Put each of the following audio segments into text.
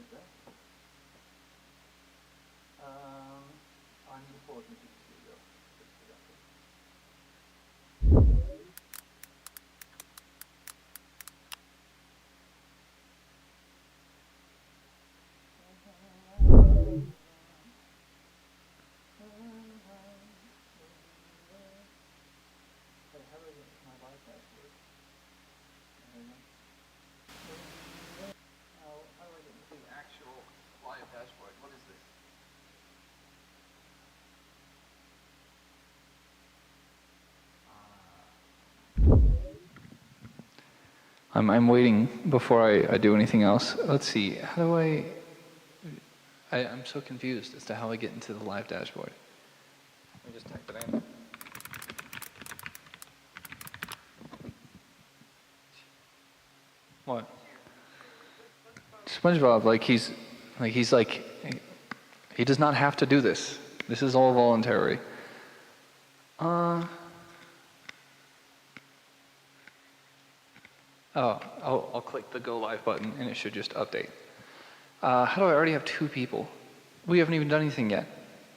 I need to pull up into the studio. How do I get my live dashboard? How do I get into the actual live dashboard? What is this? I'm waiting before I do anything else. Let's see. How do I'm so confused as to how I get into the live dashboard. Let me just type it in. What? SpongeBob, he does not have to do this. This is all voluntary. I'll click the go live button and it should just update. How do I already have 2 people? We haven't even done anything yet.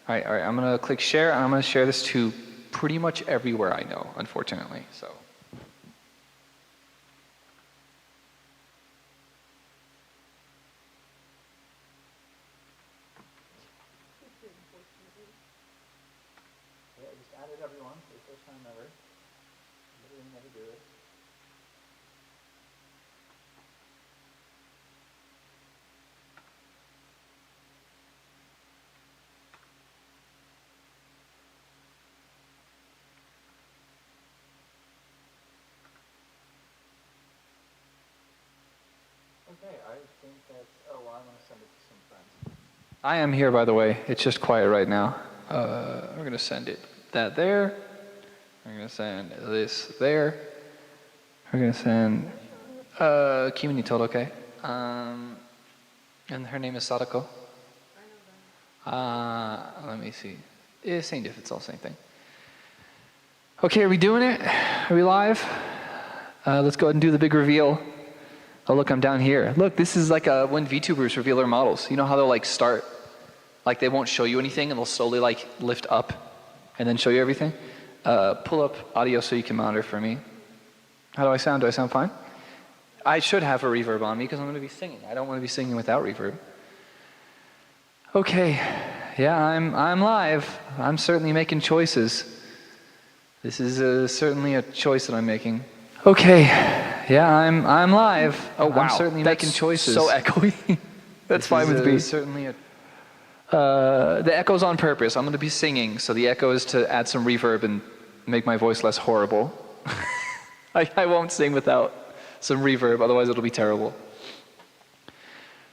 All right, I'm gonna click share and I'm gonna share this to pretty much everywhere I know, unfortunately, so. Yeah, I just added everyone for the first time ever. Literally never do it. Okay, I think that's, I'm gonna send it to some friends. I am here, by the way. It's just quiet right now. We're gonna send that there. We're gonna send this there. We're gonna send Kimi told okay. And her name is Sadako. Let me see. Yeah, same diff, it's all same thing. Okay, are we doing it? Are we live? Let's go ahead and do the big reveal. Oh look, I'm down here. Look, this is like when VTubers reveal their models. You know how they'll like start, like they won't show you anything and they'll slowly like lift up and then show you everything? Pull up audio so you can monitor for me. How do I sound? Do I sound fine? I should have a reverb on me because I'm going to be singing. I don't want to be singing without reverb. Okay, yeah, I'm live. I'm certainly making choices. This is certainly a choice that I'm making. Okay, yeah, I'm live. Oh wow, I'm certainly making choices. So echoey. That's fine with me. Certainly the echo's on purpose. I'm going to be singing, so the echo is to add some reverb and make my voice less horrible. I won't sing without some reverb, otherwise it'll be terrible.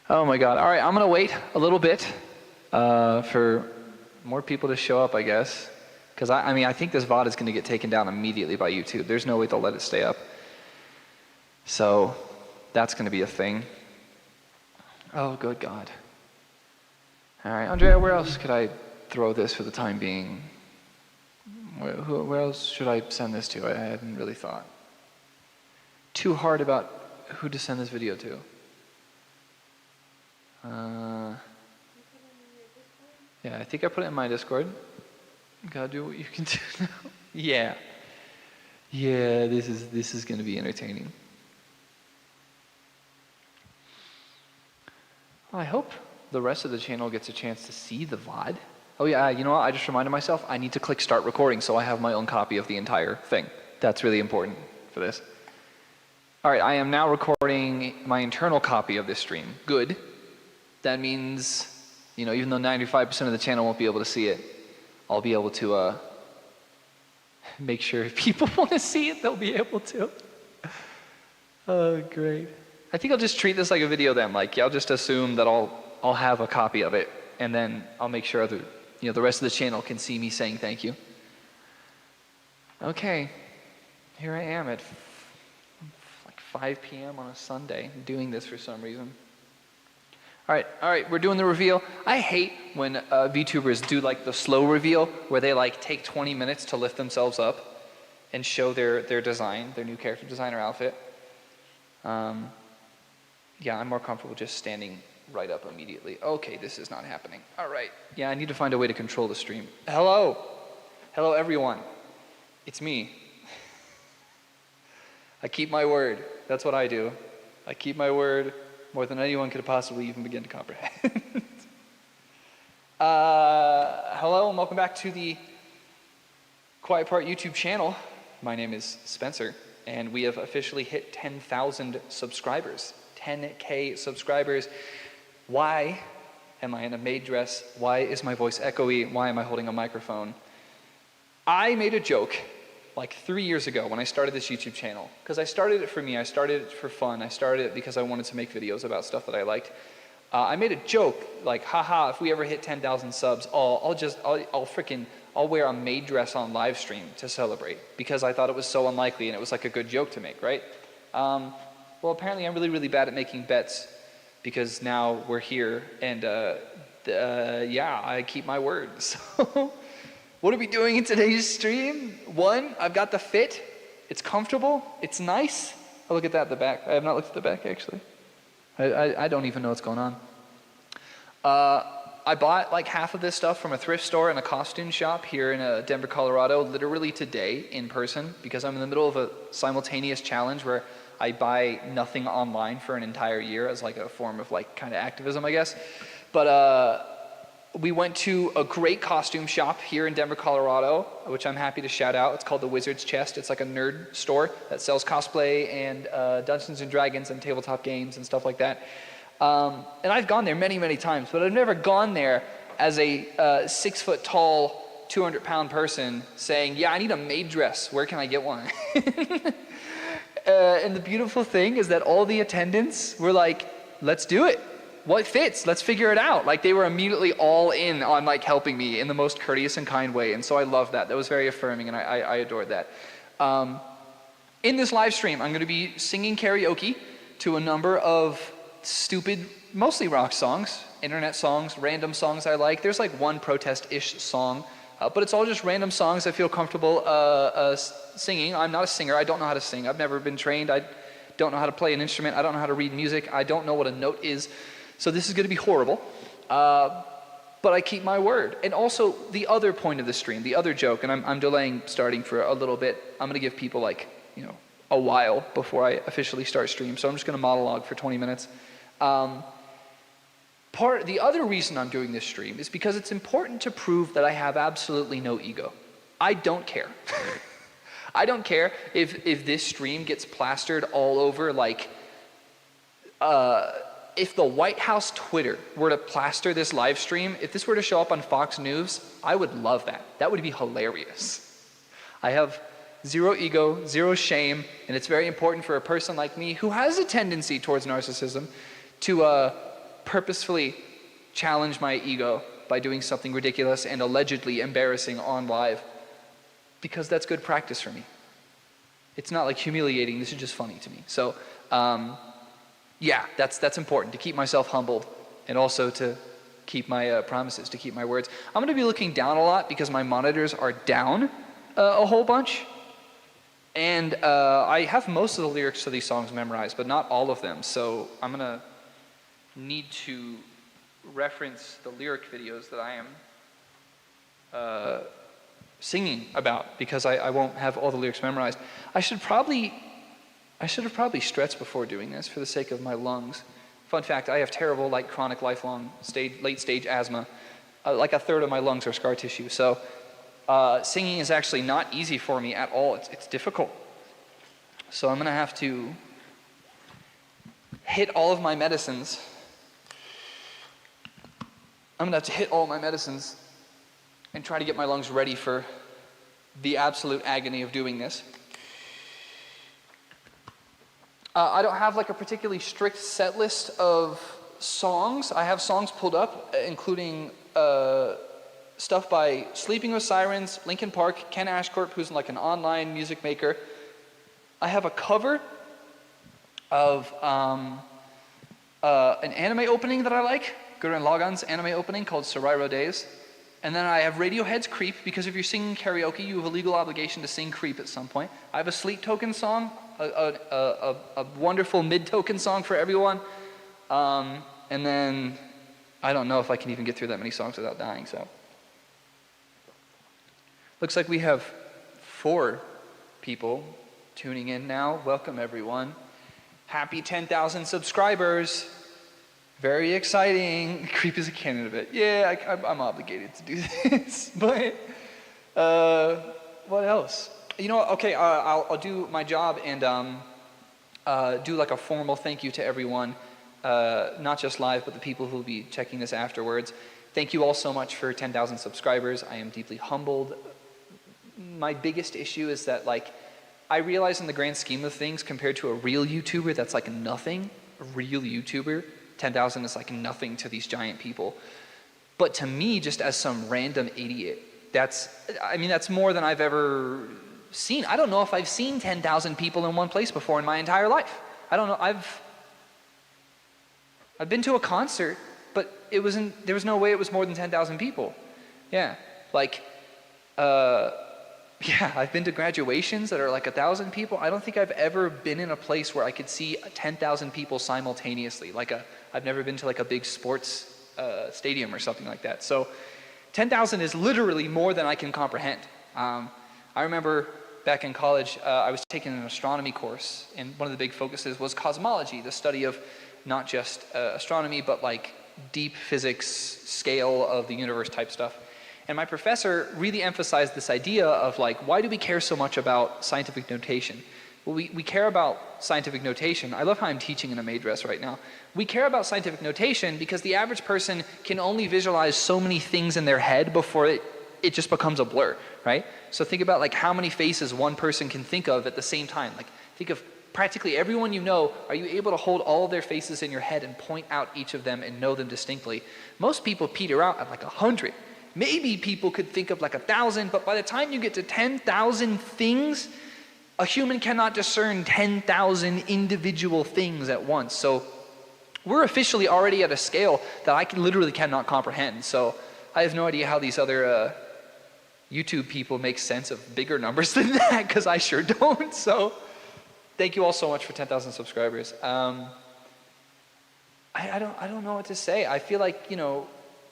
Oh my god. All right, I'm going to wait a little bit for more people to show up, I guess. Because I think this VOD is going to get taken down immediately by YouTube. There's no way they'll let it stay up. So that's going to be a thing. Oh, good God. All right, Andrea, where else could I throw this for the time being? Where else should I send this to? I hadn't really thought too hard about who to send this video to. Yeah, I think I put it in my Discord. Gotta do what you can do now. Yeah. Yeah, this is gonna be entertaining. Well, I hope the rest of the channel gets a chance to see the VOD. Oh yeah, you know what? I just reminded myself I need to click start recording so I have my own copy of the entire thing. That's really important for this. All right, I am now recording my internal copy of this stream. Good. That means, even though 95% of the channel won't be able to see it, I'll be able to make sure if people want to see it, they'll be able to. Oh, great. I think I'll just treat this like a video then. Like, I'll just assume that I'll have a copy of it, and then I'll make sure that the rest of the channel can see me saying thank you. Okay, here I am at like 5 p.m. on a Sunday, doing this for some reason. All right, we're doing the reveal. I hate when VTubers do like the slow reveal where they like take 20 minutes to lift themselves up and show their design, their new character design or outfit. Yeah, I'm more comfortable just standing right up immediately. Okay, this is not happening. All right. Yeah, I need to find a way to control the stream. Hello. Hello, everyone. It's me. I keep my word. That's what I do. I keep my word more than anyone could possibly even begin to comprehend. Hello, and welcome back to the Quiet Part YouTube channel. My name is Spencer, and we have officially hit 10,000 subscribers. 10K subscribers. Why am I in a maid dress? Why is my voice echoey? Why am I holding a microphone? I made a joke like 3 years ago when I started this YouTube channel, because I started it for me, I started it for fun, I started it because I wanted to make videos about stuff that I liked. I made a joke like, haha, if we ever hit 10,000 subs, I'll wear a maid dress on live stream to celebrate, because I thought it was so unlikely and it was like a good joke to make, right? Well, apparently I'm really, really bad at making bets, because now we're here, and yeah, I keep my word. So, what are we doing in today's stream? One, I've got the fit. It's comfortable. It's nice. Oh, look at that at the back. I have not looked at the back, actually. I don't even know what's going on. I bought like half of this stuff from a thrift store and a costume shop here in Denver, Colorado, literally today in person, because I'm in the middle of a simultaneous challenge where I buy nothing online for an entire year as like a form of like kind of activism, I guess. But we went to a great costume shop here in Denver, Colorado, which I'm happy to shout out. It's called the Wizard's Chest. It's like a nerd store that sells cosplay and Dungeons and Dragons and tabletop games and stuff like that. And I've gone there many, many times, but I've never gone there as a 6 foot tall, 200-pound person saying, yeah, I need a maid dress. Where can I get one? And the beautiful thing is that all the attendants were like, let's do it. What fits? Let's figure it out. Like, they were immediately all in on like helping me in the most courteous and kind way. And so I love that. That was very affirming, and I adored that. In this live stream, I'm going to be singing karaoke to a number of stupid, mostly rock songs, internet songs, random songs I like. There's like one protest-ish song, but it's all just random songs I feel comfortable singing. I'm not a singer. I don't know how to sing. I've never been trained. I don't know how to play an instrument. I don't know how to read music. I don't know what a note is. So this is going to be horrible, but I keep my word. And also, the other point of the stream, the other joke, and I'm delaying starting for a little bit. I'm going to give people like, a while before I officially start stream. So I'm just going to monologue for 20 minutes. The other reason I'm doing this stream is because it's important to prove that I have absolutely no ego. I don't care. I don't care if this stream gets plastered all over, like, if the White House Twitter were to plaster this live stream, if this were to show up on Fox News, I would love that. That would be hilarious. I have zero ego, zero shame, and it's very important for a person like me who has a tendency towards narcissism to purposefully challenge my ego by doing something ridiculous and allegedly embarrassing on live, because that's good practice for me. It's not like humiliating, this is just funny to me. So, yeah, that's important, to keep myself humbled and also to keep my promises, to keep my words. I'm going to be looking down a lot because my monitors are down a whole bunch. And I have most of the lyrics to these songs memorized, but not all of them. So I'm going to need to reference the lyric videos that I am singing about, because I won't have all the lyrics memorized. I should have probably stretched before doing this for the sake of my lungs. Fun fact, I have terrible, like, chronic, lifelong, late-stage asthma. Like a third of my lungs are scar tissue. So singing is actually not easy for me at all. It's difficult. So I'm going to have to hit all of my medicines. I'm going to have to hit all my medicines and try to get my lungs ready for the absolute agony of doing this. I don't have like a particularly strict set list of songs. I have songs pulled up, including stuff by Sleeping with Sirens, Linkin Park, Ken Ashcorp, who's like an online music maker. I have a cover of an anime opening that I like, Gurren Lagann's anime opening called Sarairo Days. And then I have Radiohead's Creep, because if you're singing karaoke, you have a legal obligation to sing Creep at some point. I have a Sleep Token song, a wonderful mid-token song for everyone. And then I don't know if I can even get through that many songs without dying, so. Looks like we have 4 people tuning in now. Welcome, everyone. Happy 10,000 subscribers. Very exciting. Creep as a candidate. Yeah, I'm obligated to do this. But what else? You know what? Okay, I'll do my job and do like a formal thank you to everyone, not just live, but the people who will be checking this afterwards. Thank you all so much for 10,000 subscribers. I am deeply humbled. My biggest issue is that, like, I realize in the grand scheme of things, compared to a real YouTuber, that's like nothing. A real YouTuber, 10,000 is like nothing to these giant people. But to me, just as some random idiot, that's more than I've ever seen. I don't know if I've seen 10,000 people in one place before in my entire life. I don't know. I've been to a concert, but there was no way it was more than 10,000 people. Yeah, like, yeah, I've been to graduations that are like 1,000 people. I don't think I've ever been in a place where I could see 10,000 people simultaneously. I've never been to like a big sports stadium or something like that. So 10,000 is literally more than I can comprehend. I remember back in college, I was taking an astronomy course, and one of the big focuses was cosmology, the study of not just astronomy, but like deep physics, scale of the universe type stuff. And my professor really emphasized this idea of like, why do we care so much about scientific notation? Well, we care about scientific notation. I love how I'm teaching in a Maid dress right now. We care about scientific notation because the average person can only visualize so many things in their head before it just becomes a blur, right? So think about like how many faces one person can think of at the same time. Like think of practically everyone you know. Are you able to hold all of their faces in your head and point out each of them and know them distinctly? Most people peter out at like 100. Maybe people could think of like 1,000, but by the time you get to 10,000 things, a human cannot discern 10,000 individual things at once. So we're officially already at a scale that I literally cannot comprehend. So I have no idea how these other YouTube people make sense of bigger numbers than that, because I sure don't. So thank you all so much for 10,000 subscribers. I don't know what to say. I feel like,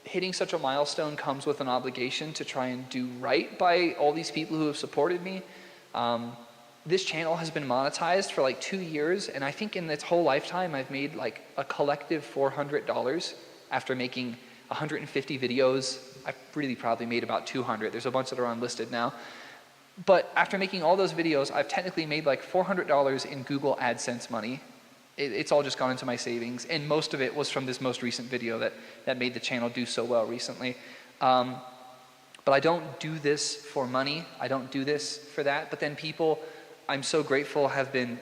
hitting such a milestone comes with an obligation to try and do right by all these people who have supported me. This channel has been monetized for like 2 years, and I think in its whole lifetime I've made like a collective $400 after making 150 videos. I've really probably made about 200. There's a bunch that are unlisted now. But after making all those videos, I've technically made like $400 in Google AdSense money. It's all just gone into my savings, and most of it was from this most recent video that made the channel do so well recently. But I don't do this for money. I don't do this for that. But then people, I'm so grateful, have been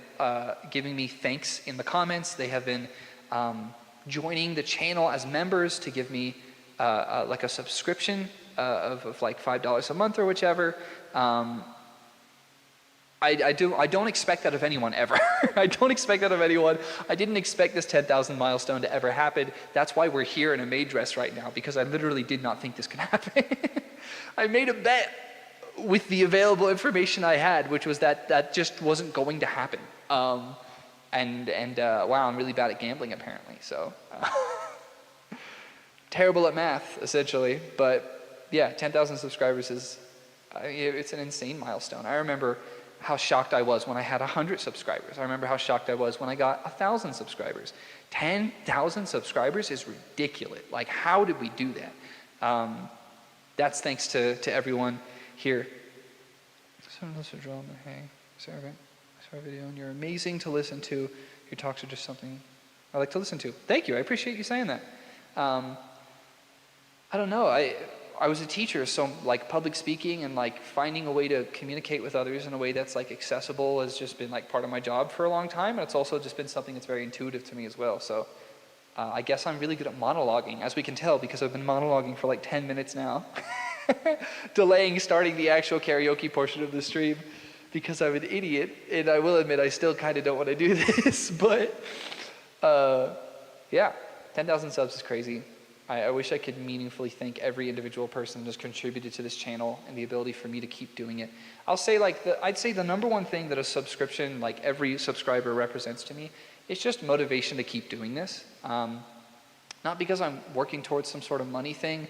giving me thanks in the comments. They have been joining the channel as members to give me like a subscription of like $5 a month or whichever. I don't expect that of anyone ever. I don't expect that of anyone. I didn't expect this 10,000 milestone to ever happen. That's why we're here in a Maid dress right now, because I literally did not think this could happen. I made a bet with the available information I had, which was that just wasn't going to happen. Wow, I'm really bad at gambling apparently. So terrible at math, essentially. But yeah, 10,000 subscribers it's an insane milestone. I remember how shocked I was when I had 100 subscribers. I remember how shocked I was when I got 1,000 subscribers. 10,000 subscribers is ridiculous. Like, how did we do that? That's thanks to everyone here. Hey, sorry, video, and you're amazing to listen to. Your talks are just something I like to listen to. Thank you. I appreciate you saying that. I don't know. I was a teacher, so like public speaking and like finding a way to communicate with others in a way that's like accessible has just been like part of my job for a long time, and it's also just been something that's very intuitive to me as well. So I guess I'm really good at monologuing, as we can tell, because I've been monologuing for like 10 minutes now, delaying starting the actual karaoke portion of the stream because I'm an idiot, and I will admit I still kind of don't want to do this, but yeah, 10,000 subs is crazy. I wish I could meaningfully thank every individual person that has contributed to this channel and the ability for me to keep doing it. I'd say the number one thing that a subscription, like every subscriber, represents to me is just motivation to keep doing this. not because I'm working towards some sort of money thing,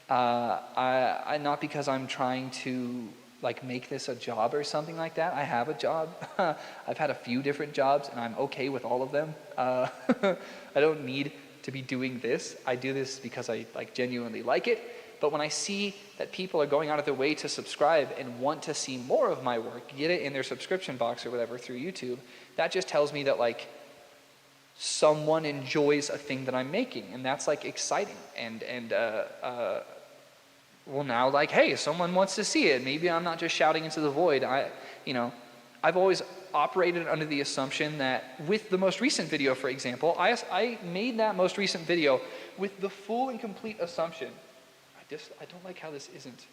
not because I'm trying to like make this a job or something like that. I have a job. I've had a few different jobs and I'm okay with all of them. I don't need to be doing this. I do this because I like genuinely like it. But when I see that people are going out of their way to subscribe and want to see more of my work, get it in their subscription box or whatever through YouTube, that just tells me that like someone enjoys a thing that I'm making, and that's like exciting. Well, now like, hey, someone wants to see it. Maybe I'm not just shouting into the void. I've always operated under the assumption that with the most recent video, for example, I made that most recent video with the full and complete assumption. I don't like how this isn't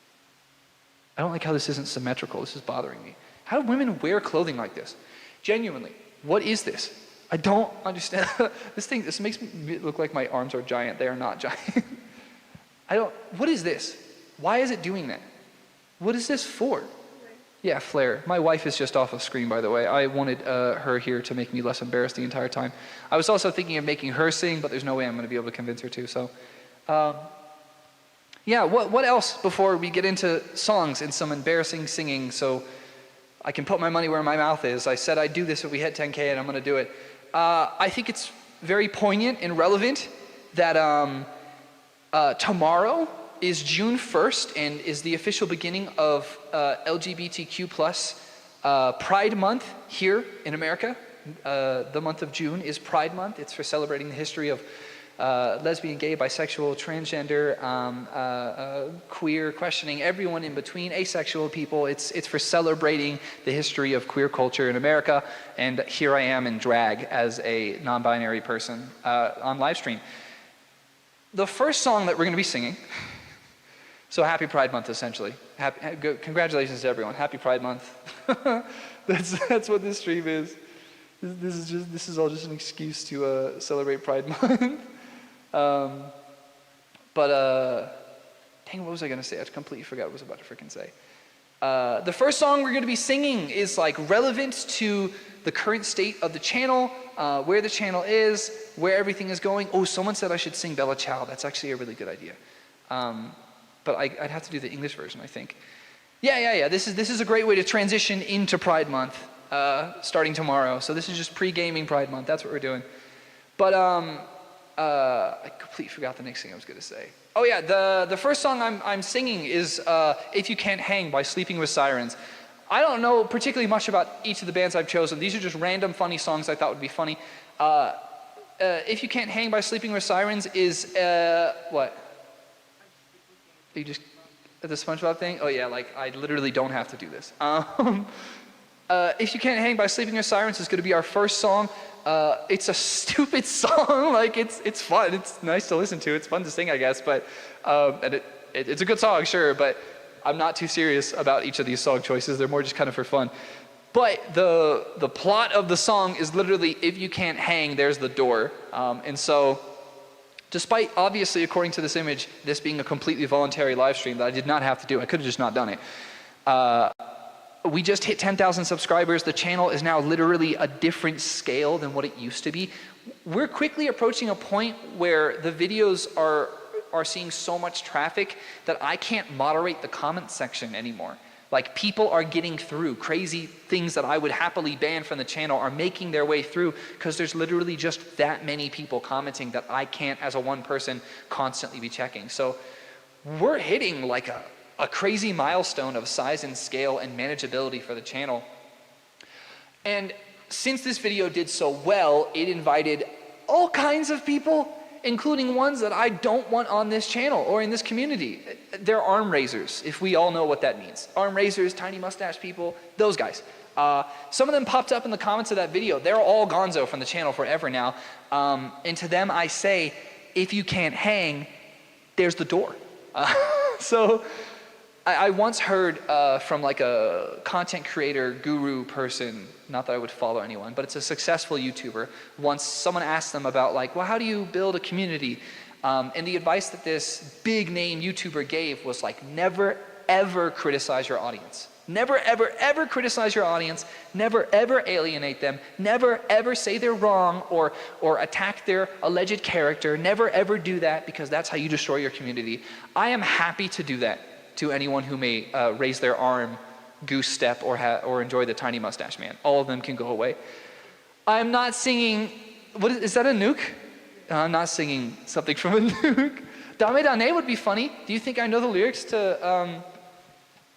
symmetrical. This is bothering me. How do women wear clothing like this? Genuinely, what is this? I don't understand. This makes me look like my arms are giant. They are not giant. What is this? Why is it doing that? What is this for? Yeah, flare. My wife is just off of screen, by the way. I wanted her here to make me less embarrassed the entire time. I was also thinking of making her sing, but there's no way I'm going to be able to convince her to, so. Yeah, what else before we get into songs and some embarrassing singing so I can put my money where my mouth is? I said I'd do this if we hit 10K and I'm going to do it. I think it's very poignant and relevant that tomorrow is June 1st and is the official beginning of LGBTQ plus Pride Month here in America. The month of June is Pride Month. It's for celebrating the history of lesbian, gay, bisexual, transgender, queer, questioning, everyone in between, asexual people. It's for celebrating the history of queer culture in America. And here I am in drag as a non-binary person on live stream. The first song that we're going to be singing, so happy Pride Month essentially. Congratulations to everyone. Happy Pride Month. That's what this stream is. This is all just an excuse to celebrate Pride Month. Dang, what was I going to say? I completely forgot what I was about to freaking say. The first song we're going to be singing is like relevant to the current state of the channel, where the channel is, where everything is going. Oh, someone said I should sing Bella Ciao. That's actually a really good idea. But I'd have to do the English version, I think. Yeah. This is a great way to transition into Pride Month, starting tomorrow. So this is just pre-gaming Pride Month. That's what we're doing. But I completely forgot the next thing I was going to say. Oh yeah, the first song I'm singing is If You Can't Hang by Sleeping with Sirens. I don't know particularly much about each of the bands I've chosen. These are just random funny songs I thought would be funny. If You Can't Hang by Sleeping with Sirens is, what? You just, the SpongeBob thing? Oh yeah, like I literally don't have to do this. If You Can't Hang by Sleeping with Sirens is going to be our first song. It's a stupid song, like it's fun, it's nice to listen to, it's fun to sing, I guess, but and it's a good song, sure, but I'm not too serious about each of these song choices. They're more just kind of for fun. But the plot of the song is literally, if you can't hang, there's the door. And so, despite obviously, according to this image, this being a completely voluntary live stream that I did not have to do, I could have just not done it. We just hit 10,000 subscribers. The channel is now literally a different scale than what it used to be. We're quickly approaching a point where the videos are seeing so much traffic that I can't moderate the comment section anymore. Like, people are getting through. Crazy things that I would happily ban from the channel are making their way through because there's literally just that many people commenting that I can't, as a one person, constantly be checking. So we're hitting like a crazy milestone of size and scale and manageability for the channel. And since this video did so well, it invited all kinds of people, including ones that I don't want on this channel or in this community. They're arm raisers, if we all know what that means. Arm raisers, tiny mustache people, those guys. Some of them popped up in the comments of that video. They're all gonzo from the channel forever now. And to them I say, if you can't hang, there's the door. So I once heard from like a content creator guru person, not that I would follow anyone, but it's a successful YouTuber. Once someone asked them about like, well, how do you build a community? And the advice that this big name YouTuber gave was like, never ever criticize your audience. Never, ever, ever criticize your audience. Never, ever alienate them. Never, ever say they're wrong or attack their alleged character. Never, ever do that, because that's how you destroy your community. I am happy to do that to anyone who may raise their arm, goose step, or enjoy the tiny mustache man. All of them can go away. I'm not singing, is that a nuke? I'm not singing something from a nuke. Dame Dane would be funny. Do you think I know the lyrics to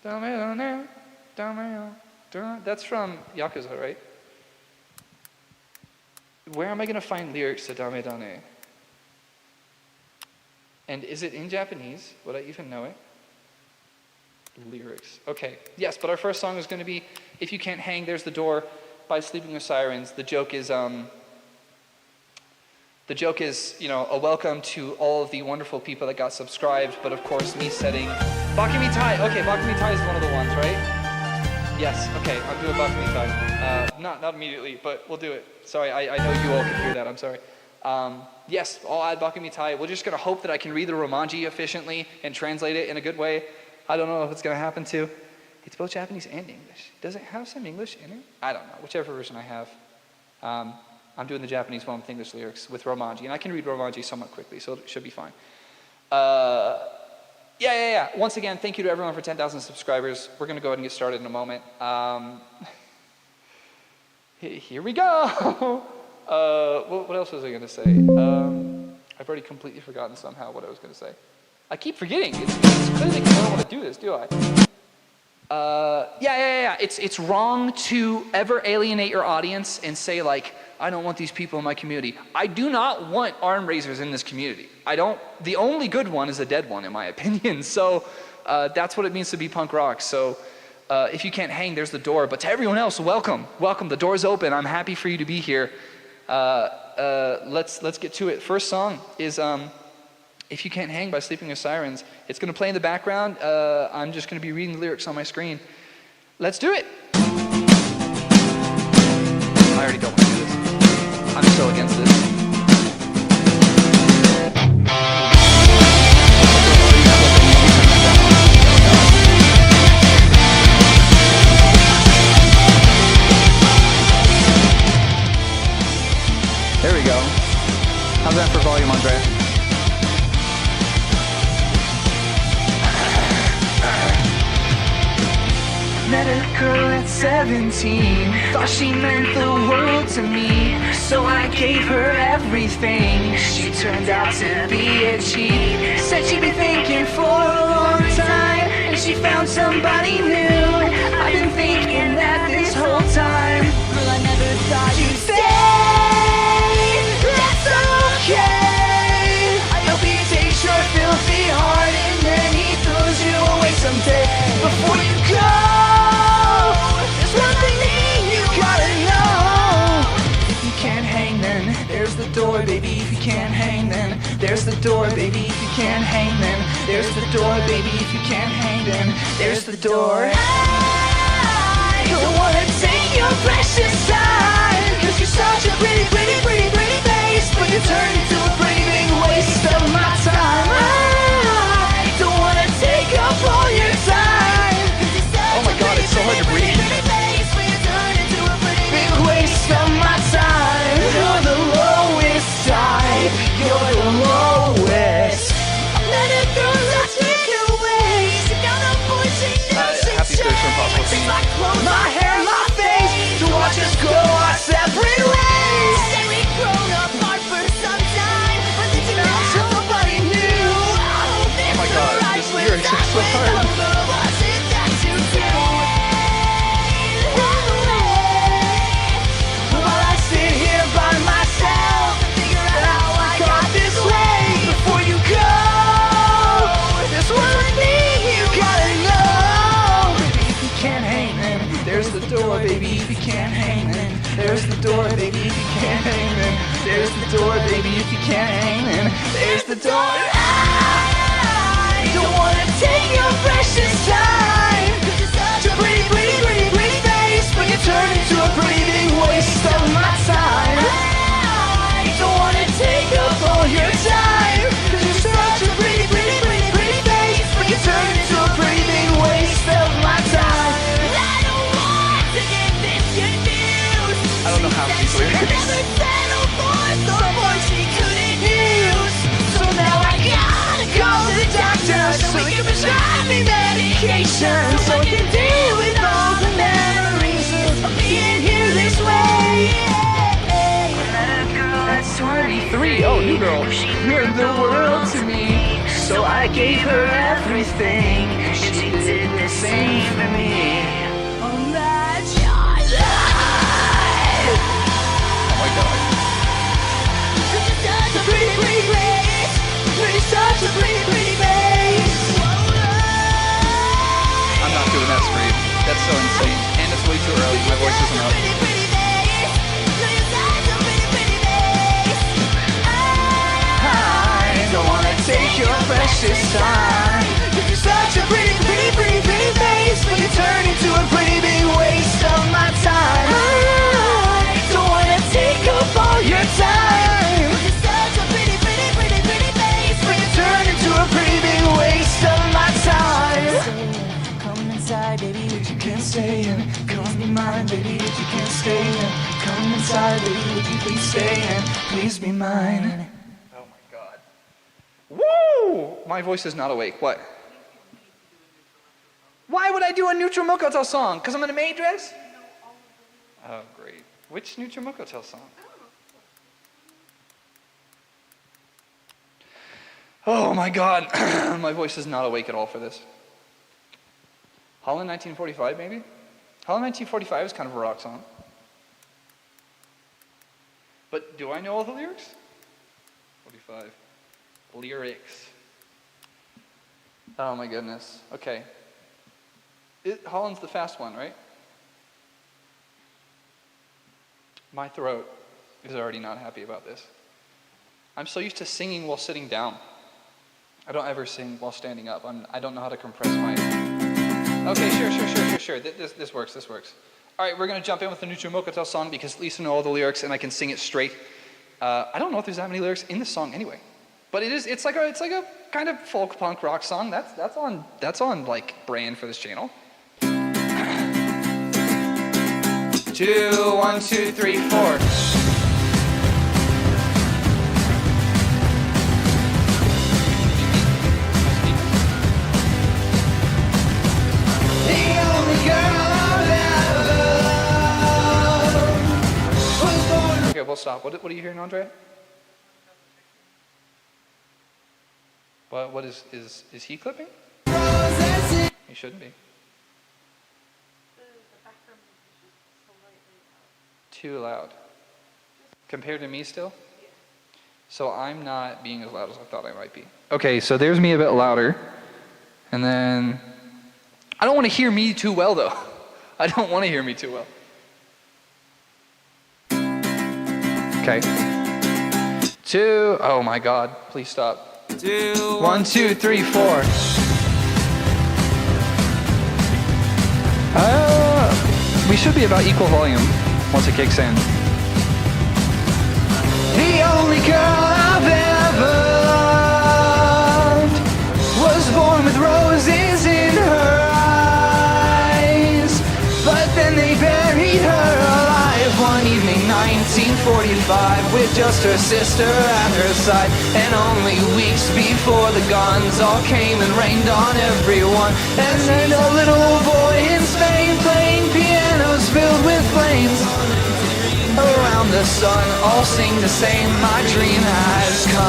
Dame Dane, Dame Dane? That's from Yakuza, right? Where am I going to find lyrics to Dame Dane? And is it in Japanese? Would I even know it? Lyrics. Okay, yes, but our first song is going to be If You Can't Hang, There's the Door by Sleeping with Sirens. The joke is, you know, a welcome to all of the wonderful people that got subscribed, but of course me setting Bakumi Tai. Okay, Bakumi Tai is one of the ones, right? Yes, okay, I'm doing Bakumi Tai. Not immediately, but we'll do it. Sorry, I know you all can hear that, I'm sorry. Yes, I'll add Bakumi Tai. We're just going to hope that I can read the Romanji efficiently and translate it in a good way. I don't know if it's going to happen too. It's both Japanese and English. Does it have some English in it? I don't know, whichever version I have. I'm doing the Japanese one with English lyrics with Romanji, and I can read Romanji somewhat quickly, so it should be fine. Yeah. Once again, thank you to everyone for 10,000 subscribers. We're going to go ahead and get started in a moment. Here we go. What else was I going to say? I've already completely forgotten somehow what I was going to say. I keep forgetting. It's clearly because I don't want to do this, do I? Yeah. It's wrong to ever alienate your audience and say, like, I don't want these people in my community. I do not want arm raisers in this community. The only good one is a dead one, in my opinion. So that's what it means to be punk rock. So if you can't hang, there's the door. But to everyone else, welcome. Welcome. The door's open. I'm happy for you to be here. Let's get to it. First song is If You Can't Hang by Sleeping with Sirens. It's going to play in the background. I'm just going to be reading the lyrics on my screen. Let's do it. I already don't want to do this. I'm so against this. There we go. How's that for volume, Andre? Met a girl at 17, thought she meant the world to me, so I gave her everything. She turned out to be a cheat. Said she'd been thinking for a long time, and she found somebody new. I've been thinking that this whole time. Girl, I never thought you'd stay. That's okay. I hope he takes your filthy heart and then he throws you away someday. Before you go, the door, baby, if you can't hang, then there's the door, baby, if you can't hang, then there's the door, baby, if you can't hang, then there's the door. I don't wanna take your precious time, cause you're such a pretty face, but you turn into a pretty big waste of my time. I don't wanna take up all your time, oh my god, it's so hard to breathe. Big waste of my time. You're the lowest type. You're the lowest. Let it go, let's take it away. Sit down on voice, happy Thursday, Impossible. Like clothes, my hair, my face, to watch us go our separate ways. Say we've grown apart for some time, but this is not somebody new. Oh my god, this lyrics are so hard. Door, baby, if you can't hang, then there's the door, baby, if you can't hang, then there's the door, baby, if you can't hang, then there's the door. I don't wanna take your precious time, cause you're such a pretty face, but you turn into a pretty big waste of my time. I don't wanna take up all your time, cause you're such a pretty face, but you turn into a pretty big waste of my time. solution so I can deal with all the memories of being here this way. That's 23. Oh, new girl. She meant the world to me, so I gave her everything, and she did the same for me. On that short life. Oh my God. It's such a pretty, pretty place. It's such a pretty, pretty place. I'm not doing that scream. That's so insane. And it's way too early. My voice isn't up. I don't wanna take your precious time. You're such a pretty, pretty, pretty, pretty face, but you turn into a pretty big waste of my time. I don't wanna take up all your time. You're such a pretty, pretty, pretty, pretty face, but you turn into a pretty big waste of my time. Come inside, baby, if you can't stay in. Come be mine, baby, if you can't stay in. Come inside, baby, would you please stay in? Please be mine. Woo! My voice is not awake. What? Why would I do a Neutral Milk Hotel song? Because I'm in a maid dress? Oh, great. Which Neutral Milk Hotel song? Oh my God. My voice is not awake at all for this. Holland 1945, maybe? Holland 1945 is kind of a rock song. But do I know all the lyrics? 45. Lyrics. Oh my goodness. Okay. Holland's the fast one, right? My throat is already not happy about this. I'm so used to singing while sitting down. I don't ever sing while standing up. I don't know how to compress my... Okay, sure. This works. All right, we're going to jump in with the Neutral Milk Hotel song because at least I know all the lyrics and I can sing it straight. I don't know if there's that many lyrics in the song anyway. But it's like a kind of folk punk rock song. That's on like brand for this channel. 2, 1, 2, 3, 4. Okay, we'll stop. What are you hearing, Andre? What is he clipping? He shouldn't be. Too loud. Compared to me still? So I'm not being as loud as I thought I might be. Okay, so there's me a bit louder. And then, I don't want to hear me too well though. I don't want to hear me too well. Okay. 2, oh my God, please stop. 1, 2, 3, 4. We should be about equal volume once it kicks in. The only girl I've ever loved was born with roses in her eyes, but then they buried her alive one evening, 1945, with just her sister at her side. And only weeks before the guns all came and rained on everyone, and then a little boy in Spain playing pianos filled with flames around the sun, all sing the same, my dream has come.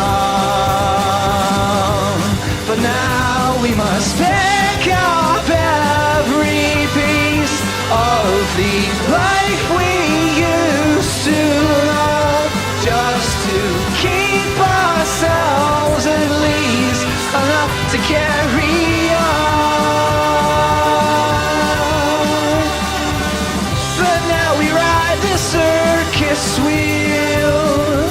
But now we must pick up every piece of the life we used to love, just to keep ourselves at least enough to carry on. But now we ride the circus wheel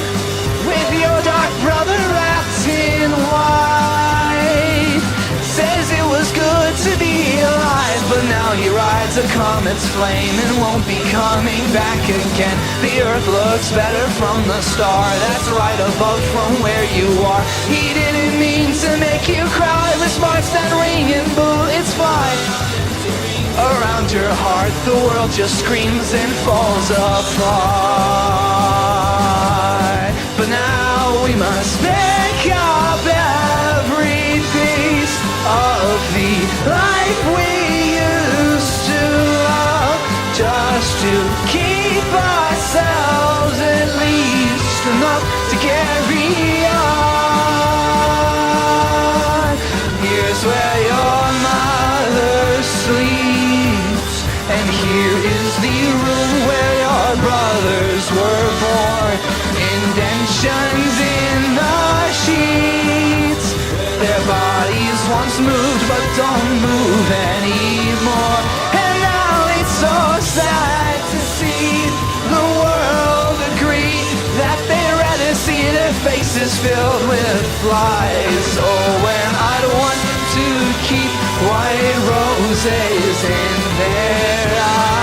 with your dark brother wrapped in white. Says it was good to be alive, but now he rides a comet's flame and won't be coming back again. The earth looks better from the star that's right above from where you are. He didn't mean to make you cry with sparks that ring and bullets fly around your heart. The world just screams and falls apart. But now we must pick up every piece of the life we carry on. Here's where your mother sleeps, and here is the room where your brothers were born. Indentions in the sheets, their bodies once moved but don't move anymore. And now it's so sad to see the world agree that they'd rather see their faces filled with flies. Oh, when I'd want to keep white roses in their eyes.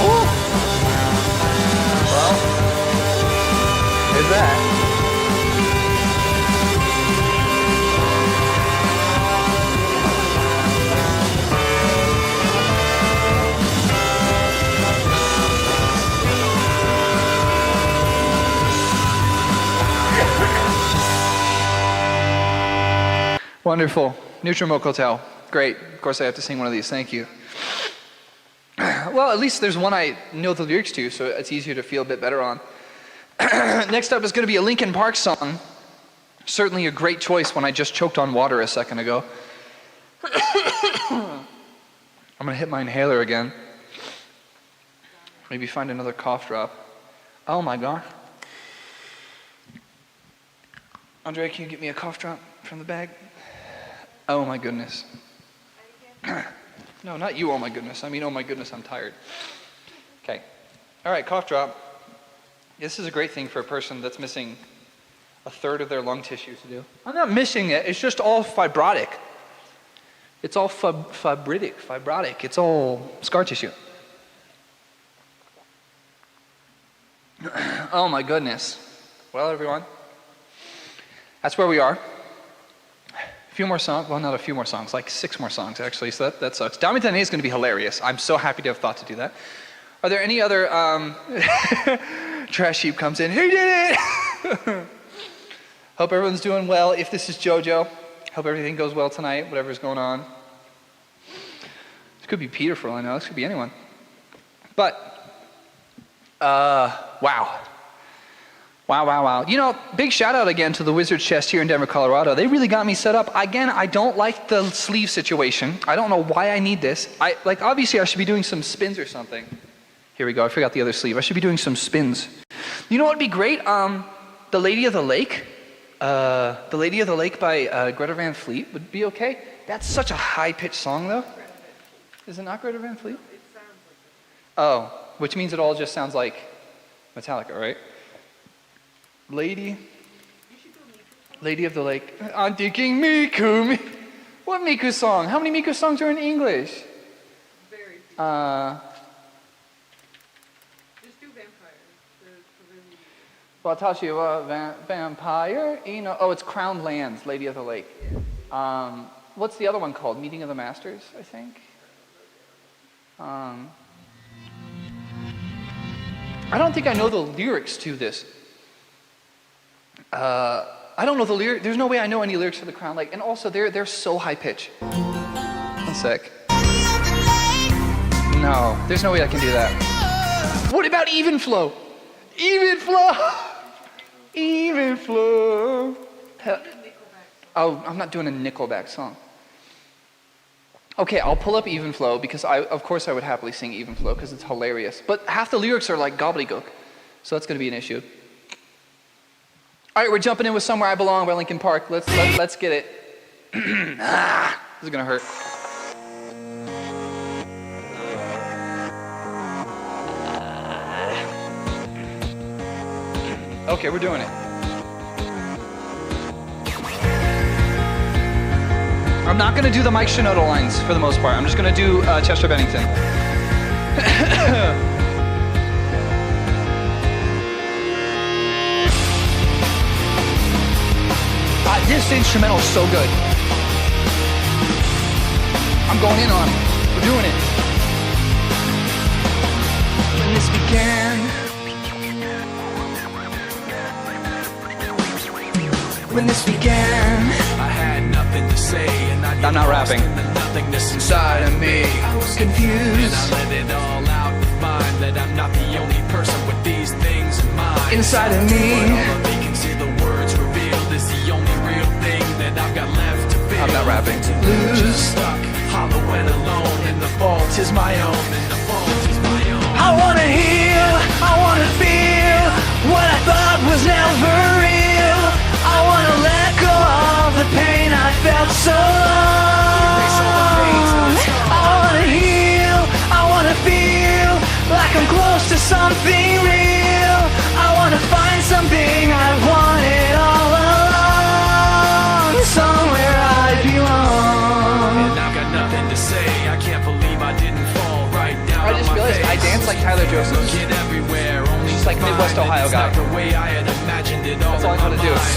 Ooh. Well, there's that. Wonderful. Nutrimoke Hotel. Great. Of course I have to sing one of these. Thank you. Well, at least there's one I know the lyrics to, so it's easier to feel a bit better on. Next up is going to be a Linkin Park song. Certainly a great choice when I just choked on water a second ago. I'm going to hit my inhaler again. Maybe find another cough drop. Oh my gosh. Andre, can you get me a cough drop from the bag? Oh my goodness. No, not you, oh my goodness. I mean, oh my goodness, I'm tired. Okay. All right, cough drop. This is a great thing for a person that's missing a third of their lung tissue to do. I'm not missing it. It's just all fibrotic. It's all fibrotic. It's all scar tissue. Oh my goodness. Well, everyone, that's where we are. A few more songs, well, not a few more songs, like 6 more songs actually, so that sucks. Dame Tane is going to be hilarious. I'm so happy to have thought to do that. Are there any other, Trash Sheep comes in, he did it! Hope everyone's doing well. If this is JoJo, hope everything goes well tonight, whatever's going on. This could be Peter for all I know, this could be anyone. But, wow. Wow. You know, big shout out again to the Wizard's Chest here in Denver, Colorado. They really got me set up. Again, I don't like the sleeve situation. I don't know why I need this. Obviously I should be doing some spins or something. Here we go, I forgot the other sleeve. I should be doing some spins. You know what would be great? The Lady of the Lake. The Lady of the Lake by Greta Van Fleet would be okay. That's such a high-pitched song, though. Is it not Greta Van Fleet? It sounds like it. Oh, which means it all just sounds like Metallica, right? Lady of the Lake. I'm thinking Miku. What Miku song? How many Miku songs are in English? Very few. Just do vampire. Watashi wa vampire. Oh, it's Crowned Lands, Lady of the Lake. What's the other one called? Meeting of the Masters, I think. I don't think I know the lyrics to this. I don't know the lyrics. There's no way I know any lyrics for the Crown Lake. And also, they're so high pitch. One sec. No, there's no way I can do that. What about Even Flow? Even Flow! Even Flow! Oh, I'm not doing a Nickelback song. Okay, I'll pull up Even Flow because of course I would happily sing Even Flow because it's hilarious. But half the lyrics are like gobbledygook. So that's going to be an issue. All right, we're jumping in with Somewhere I Belong by Linkin Park. Let's get it. This is gonna hurt. Okay, we're doing it. I'm not gonna do the Mike Shinoda lines for the most part. I'm just gonna do Chester Bennington. This instrumental is so good. I'm going in on it. We're doing it. When this began, I had nothing to say, and I'm not rapping. inside of me. I was confused. And I let it all out of mind, that I'm not the only person with these things in mind. Inside of me. But all the vacancy, the words revealed, is the only real thing that I've got left to feel. I'm not rapping. Lose. Just stuck, hollow and alone, and the fault is my own, and the fault is my own. I wanna heal, I wanna feel what I thought was never real. I wanna let go of the pain I felt so long. I wanna heal, I wanna feel like I'm close to something real. I wanna find something I've wanted all along, somewhere I belong. And I've got nothing to say, I can't believe I didn't fall right down. I just on my realized I face. dance like Tyler Joseph. Looking everywhere, only Just like Midwest mine, Ohio and it's guy. not the way I had imagined it all. That's all I know in to do. my mind.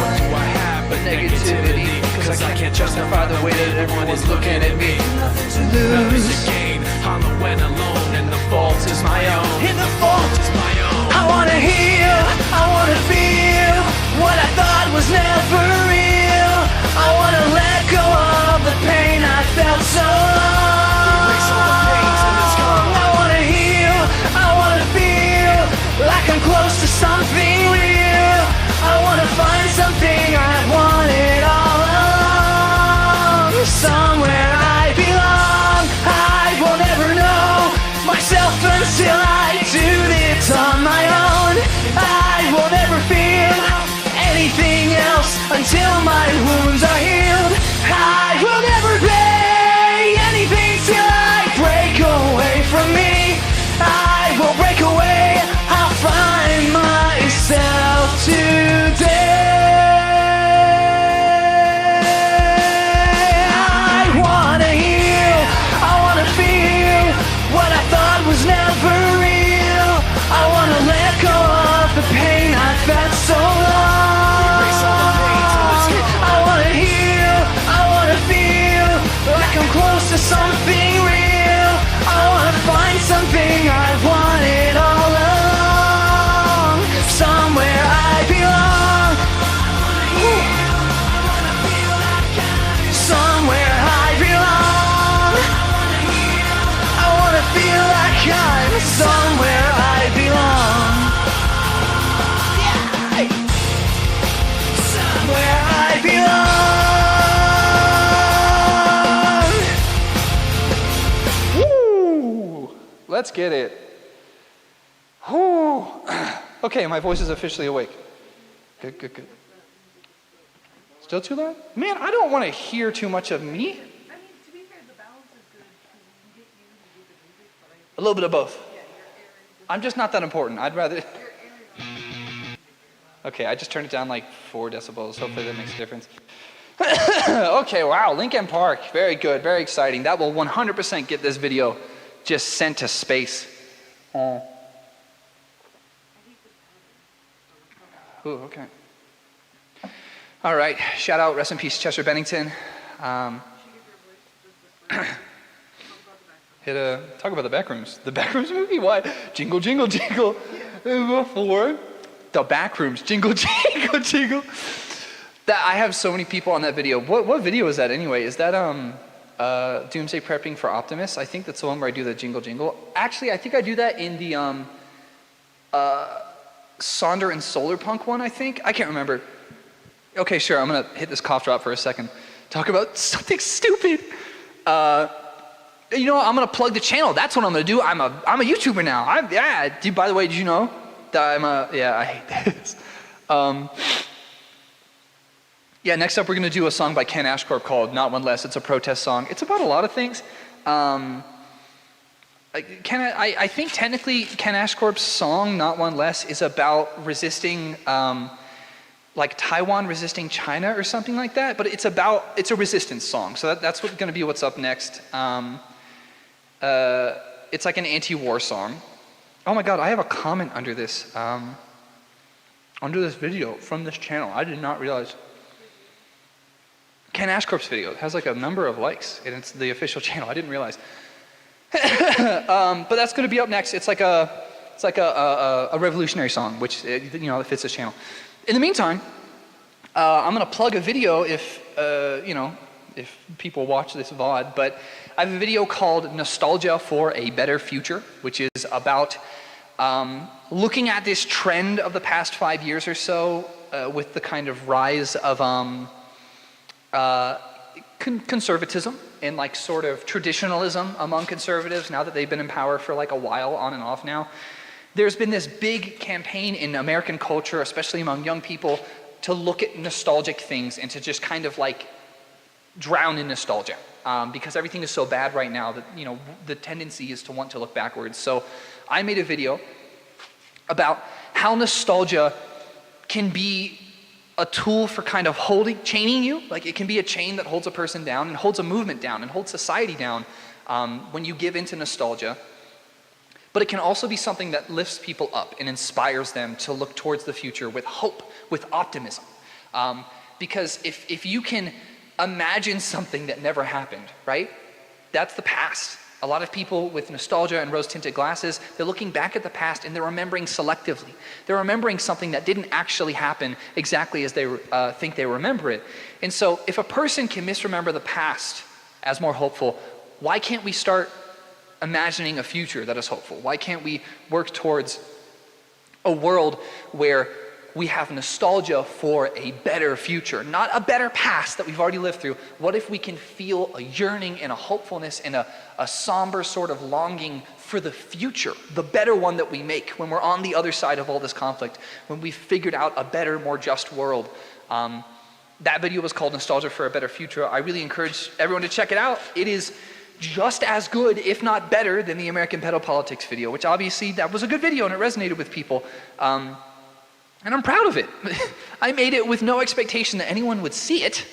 What do I have but negativity? Cause I can't justify the way that everyone is looking at me. Nothing to gain, hollow and alone, and the fault is my own. And the fault is my own. I wanna heal, I wanna feel what I thought was never real. I wanna let go of the pain I felt so long. Erase all the pains and it's gone. I wanna heal, I wanna feel like I'm close to something real. I wanna find something I wanted all along, somewhere I belong. I will never know myself until I do this on my own. I will never feel anything else until my wounds are healed. I will never be anything till I break away from me. I will break away, I'll find myself today. I wanna heal, I wanna feel what I thought was never real. I wanna let go of the pain I felt so long. Erase all the pains and it's gone. I wanna heal, I wanna feel like I'm close to something real. I wanna find something I've wanted all along, somewhere I belong. Somewhere I belong. I wanna feel like I'm somewhere I belong. Yeah. Somewhere I belong. Woo! Let's get it. Woo! Okay, my voice is officially awake. Good, good, good. Still too loud? Man, I don't want to hear too much of me. I mean, to be fair, the balance is good because you can get you to do the music, but A little bit of both. yeah, your airing. I'm just not that important. I'd rather... Your airing. Okay, I just turned it down like 4 decibels. Hopefully that makes a difference. Okay, wow, Linkin Park. Very good, very exciting. That will 100% get this video just sent to space. Ooh, okay. All right, shout out, rest in peace, Chester Bennington. Talk about the Backrooms. The Backrooms movie? Why? Jingle, jingle, jingle. Before the Backrooms, jingle, jingle, jingle. That I have so many people on that video. What video is that anyway? Is that Doomsday Prepping for Optimus? I think that's the one where I do the jingle, jingle. Actually, I think I do that in the Sonder and Solarpunk one. I think I can't remember. Okay, sure. I'm gonna hit this cough drop for a second. Talk about something stupid. You know what? I'm gonna plug the channel. That's what I'm gonna do. I'm a YouTuber now. By the way, did you know that I hate this. Next up we're gonna do a song by Ken Ashcorp called "Not One Less." It's a protest song. It's about a lot of things. I think technically Ken Ashcorp's song "Not One Less" is about resisting. Like Taiwan resisting China or something like that, but it's a resistance song. So that's going to be what's up next. It's like an anti-war song. Oh my God, I have a comment under this video from this channel. I did not realize. Ken Ashcorp's video. It has like a number of likes, and it's the official channel. I didn't realize. But that's going to be up next. It's like a revolutionary song, which it fits this channel. In the meantime, I'm going to plug a video if, if people watch this VOD, but I have a video called Nostalgia for a Better Future, which is about looking at this trend of the past 5 years or so with the kind of rise of conservatism and like sort of traditionalism among conservatives now that they've been in power for like a while on and off now. There's been this big campaign in American culture, especially among young people, to look at nostalgic things and to just kind of like drown in nostalgia because everything is so bad right now that, you know, the tendency is to want to look backwards. So I made a video about how nostalgia can be a tool for kind of chaining you. Like it can be a chain that holds a person down and holds a movement down and holds society down when you give into nostalgia. But it can also be something that lifts people up and inspires them to look towards the future with hope, with optimism. Because if you can imagine something that never happened, right? That's the past. A lot of people with nostalgia and rose-tinted glasses, they're looking back at the past and they're remembering selectively. They're remembering something that didn't actually happen exactly as they think they remember it. And so if a person can misremember the past as more hopeful, why can't we start imagining a future that is hopeful? Why can't we work towards a world where we have nostalgia for a better future, not a better past that we've already lived through? What if we can feel a yearning and a hopefulness and a somber sort of longing for the future, the better one that we make when we're on the other side of all this conflict, when we've figured out a better, more just world? That video was called Nostalgia for a Better Future. I really encourage everyone to check it out. It is just as good, if not better, than the American Pedo Politics video, which obviously that was a good video and it resonated with people. And I'm proud of it. I made it with no expectation that anyone would see it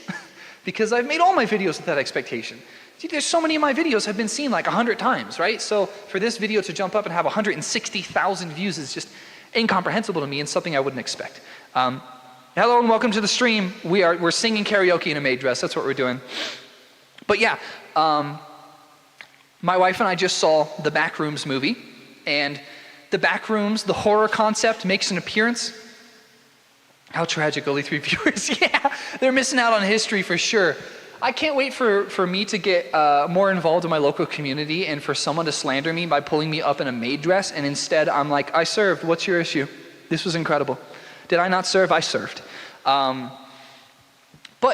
because I've made all my videos with that expectation. See, there's so many of my videos have been seen like 100 times, right? So for this video to jump up and have 160,000 views is just incomprehensible to me and something I wouldn't expect. Hello and welcome to the stream. We're singing karaoke in a maid dress. That's what we're doing. But yeah, my wife and I just saw the Backrooms movie, and the Backrooms, the horror concept, makes an appearance. How tragic, only 3 viewers. Yeah, they're missing out on history for sure. I can't wait for me to get more involved in my local community and for someone to slander me by pulling me up in a maid dress, and instead I'm like, I served, what's your issue? This was incredible. Did I not serve? I served. But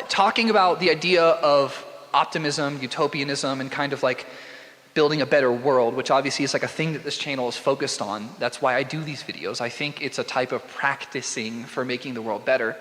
talking about the idea of optimism, utopianism, and kind of like building a better world, which obviously is like a thing that this channel is focused on. That's why I do these videos. I think it's a type of practicing for making the world better.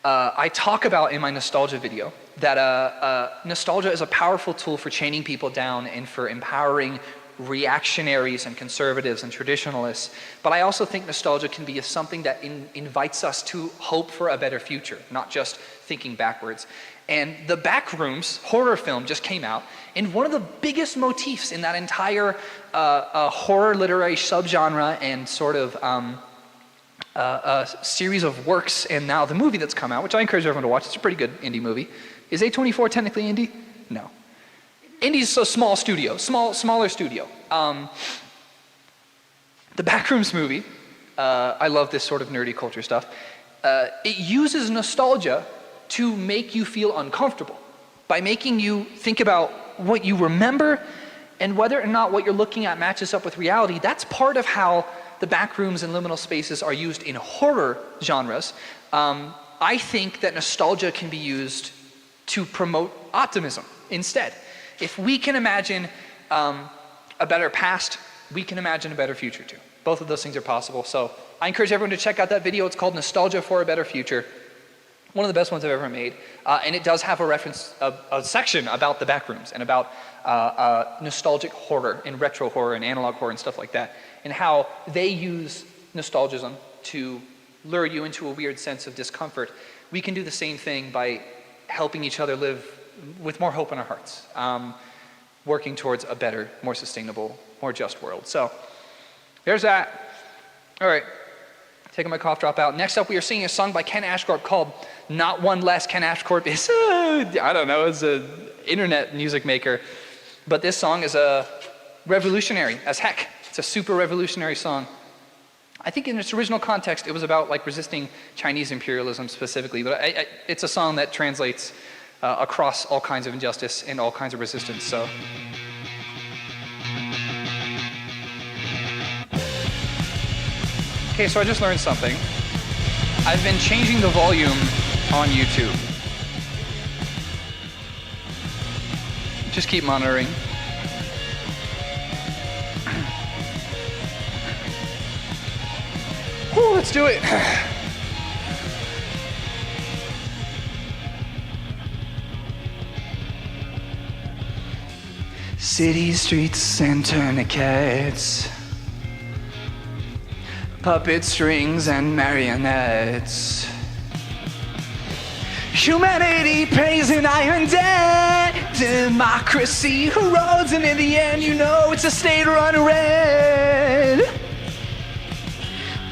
I talk about in my nostalgia video that nostalgia is a powerful tool for chaining people down and for empowering reactionaries and conservatives and traditionalists. But I also think nostalgia can be something that invites us to hope for a better future, not just thinking backwards. And the Backrooms horror film just came out, and one of the biggest motifs in that entire horror literary subgenre and sort of series of works, and now the movie that's come out, which I encourage everyone to watch, it's a pretty good indie movie. Is A24 technically indie? No. Indie's a small studio, smaller studio. The Backrooms movie, I love this sort of nerdy culture stuff, it uses nostalgia to make you feel uncomfortable by making you think about what you remember and whether or not what you're looking at matches up with reality. That's part of how the backrooms and liminal spaces are used in horror genres. I think that nostalgia can be used to promote optimism instead. If we can imagine a better past, we can imagine a better future too. Both of those things are possible. So I encourage everyone to check out that video. It's called Nostalgia for a Better Future. One of the best ones I've ever made. And it does have a reference, a section about the backrooms and about nostalgic horror and retro horror and analog horror and stuff like that, and how they use nostalgism to lure you into a weird sense of discomfort. We can do the same thing by helping each other live with more hope in our hearts, working towards a better, more sustainable, more just world. So there's that. All right. Taking my cough drop out. Next up, we are singing a song by Ken Ashcorp called Not One Less. Ken Ashcorp is, I don't know, is an internet music maker. But this song is a revolutionary as heck. It's a super revolutionary song. I think in its original context, it was about like resisting Chinese imperialism specifically. But it's a song that translates across all kinds of injustice and all kinds of resistance. So. Okay, so I just learned something. I've been changing the volume on YouTube. Just keep monitoring. Whew, let's do it. City streets and tourniquets, puppet strings and marionettes. Humanity pays an iron debt. Democracy erodes, and in the end, you know it's a state run red.